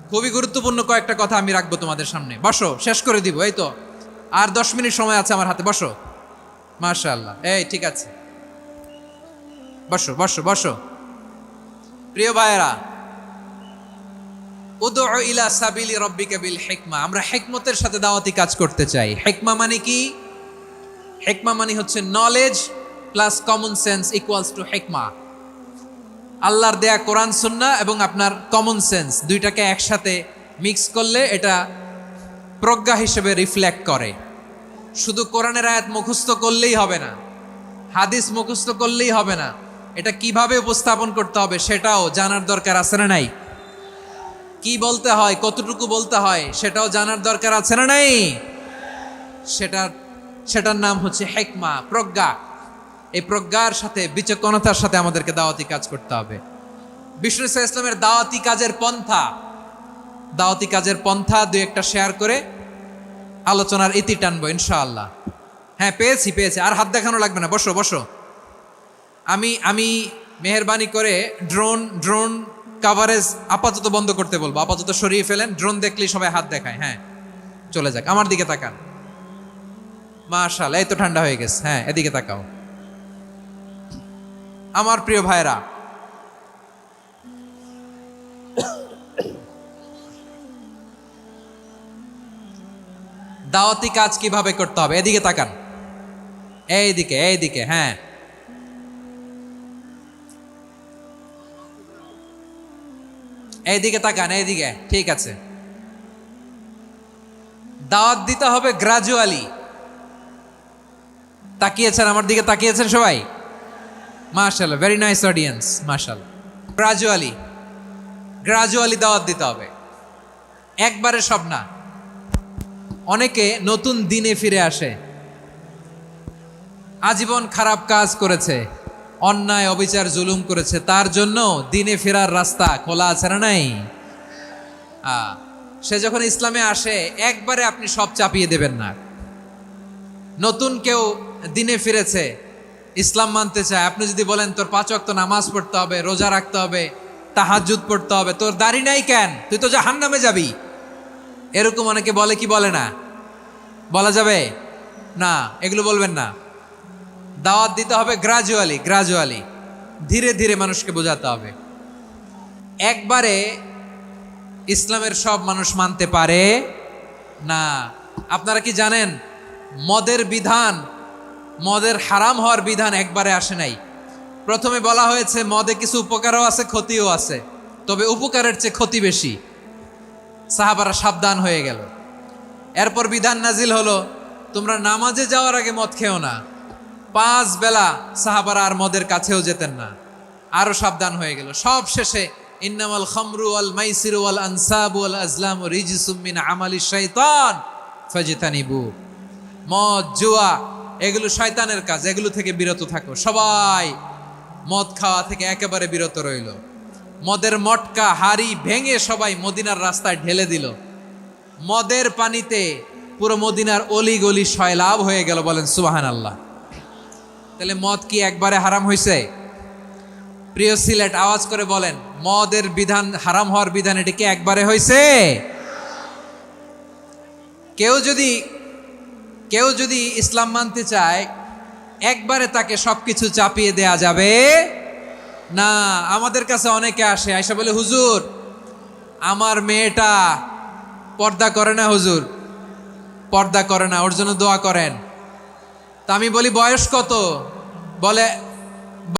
খুবই গুরুত্বপূর্ণ কয়েকটা কথা আমি রাখবো তোমাদের সামনে। বসো, শেষ করে দিব। এই তো আর 10 মিনিট সময় আছে আমার হাতে। বসো। মাশাআল্লাহ, এই ঠিক আছে, বসো বসো বসো। প্রিয় ভাইয়েরা, উদউ ইলা সাবিলি রাব্বিকা বিল হিকমা, আমরা হিকমতের সাথে দাওয়াতি কাজ করতে চাই। হিকমা মানে কি? হিকমা মানে হচ্ছে knowledge plus common sense equals to হিকমা। আল্লাহর দেয়া কোরআন সুন্নাহ এবং আপনার কমন সেন্স দুইটাকে একসাথে মিক্স করলে এটা প্রজ্ঞা হিসেবে রিফ্লেক্ট করে। শুধু কোরআনের আয়াত মুখস্থ করলেই হবে না, হাদিস মুখস্থ করলেই হবে না, এটা কিভাবে উপস্থাপন করতে হবে সেটাও জানার দরকার আছে না নাই? কি বলতে হয়, কতটুকু বলতে হয় সেটাও জানার দরকার আছে না নাই? সেটার নাম হচ্ছে হিকমা, প্রজ্ঞা। এই প্রজ্ঞার সাথে বিচক্ষণতার সাথে আমাদেরকে দাওয়াতি কাজ করতে হবে। বিষ্ণু ইসলামের দাওয়াতি কাজের পন্থা দুই একটা শেয়ার করে আলোচনার ইতি টানবো ইনশাআল্লাহ। হ্যাঁ, পেয়েছি। আর হাত দেখানো লাগবে না, বসো বসো। আমি মেহেরবানি করে ড্রোন কাভারেজ আপাতত বন্ধ করতে বলবো, আপাতত সরিয়ে ফেলেন। ড্রোন দেখলেই সবাই হাত দেখায়। হ্যাঁ, চলে যাক, আমার দিকে তাকান। মাশাআল্লাহ, এই তো ঠান্ডা হয়ে গেছে। হ্যাঁ, এদিকে তাকাও। আমার প্রিয় ভাইরা, দাওয়াতি কাজ কিভাবে করতে হবে এদিকে তাকান। এইদিকে। হ্যাঁ, এইদিকে তাকান, এইদিকে। ঠিক আছে। দাওয়াত দিতে হবে গ্রাজুয়ালি। তাকিয়েছেন আমার দিকে, তাকিয়েছেন সবাই? মাশাআল্লাহ, ভেরি নাইস অডিয়েন্স, মাশাআল্লাহ। গ্রাজুয়ালি দাওয়াত দিতে হবে, একবারে সব না। অনেকে নতুন দিনে ফিরে আসে, আজীবন খারাপ কাজ করেছে, অন্যায় অবিচার জুলুম করেছে, তার জন্য দিনে ফেরার রাস্তা খোলা আছে না নাই? সে যখন ইসলামে আসে একবারে আপনি সব চাপিয়ে দেবেন না। নতুন কেউ দিনে ফিরেছে, ইসলাম মানতে চায়, আপনি যদি বলেন তোর 5 ওয়াক্ত নামাজ পড়তে হবে, রোজা রাখতে হবে, তাহাজ্জুদ পড়তে হবে, তোর দাড়ি নাই কেন, তুই তো জাহান্নামে যাবি, এরকম অনেকে বলে কি বলে না? বলা যাবে না, এগুলো বলবেন না। দাওয়াত দিতে হবে গ্রাজুয়ালি, ধীরে ধীরে মানুষকে বোঝাতে হবে। একবারে ইসলামের সব মানুষ মানতে পারে না। আপনারা কি জানেন মদের হারাম হওয়ার বিধান একবারে আসে নাই। প্রথমে বলা হয়েছে মদে কিছু উপকারও আছে, ক্ষতিও আছে, তবে উপকারের চেয়ে ক্ষতি বেশি। সাহাবারা সাবধান হয়ে গেল। এরপর বিধান নাজিল হলো, তোমরা নামাজে যাওয়ার আগে মদ খেও না। 5 বেলা সাহাবারা আর মদের কাছেও যেতেন না, আরো সাবধান হয়ে গেল। সব শেষে ইন্নামাল খামরু ওয়াল মাইসিরু ওয়াল আনসাবু ওয়াল আজলামু রিজসুম মিন আমালিশ শাইতান ফাজতানিবু। মদ, জুয়া এগুলো শয়তানের কাজ, এগুলো থেকে বিরত থাকো। সবাই মদ খাওয়া থেকে একেবারে বিরত রইল। মদের মটকা হাড়ি ভেঙে সবাই মদিনার রাস্তায় ঢেলে দিল। মদের পানিতে পুরো মদিনার অলি গলি সয়লাভ হয়ে গেল। বলেন সুবহানাল্লাহ। তাহলে মদ কি একবারে হারাম হয়েছে? প্রিয় সিলেট, আওয়াজ করে বলেন, মদের বিধান, হারাম হওয়ার বিধান এটা কি একবারে হয়েছে? কেউ যদি ইসলাম মানতে চায় একবারে তাকে সবকিছু চাপিয়ে দেয়া যাবে না। আমাদের কাছে অনেকে আসে, আয়সা বলে, হুজুর আমার মেয়েটা পর্দা করে না, হুজুর পর্দা করে না, ওর জন্য দোয়া করেন। তা আমি বলি বয়স কত? বলে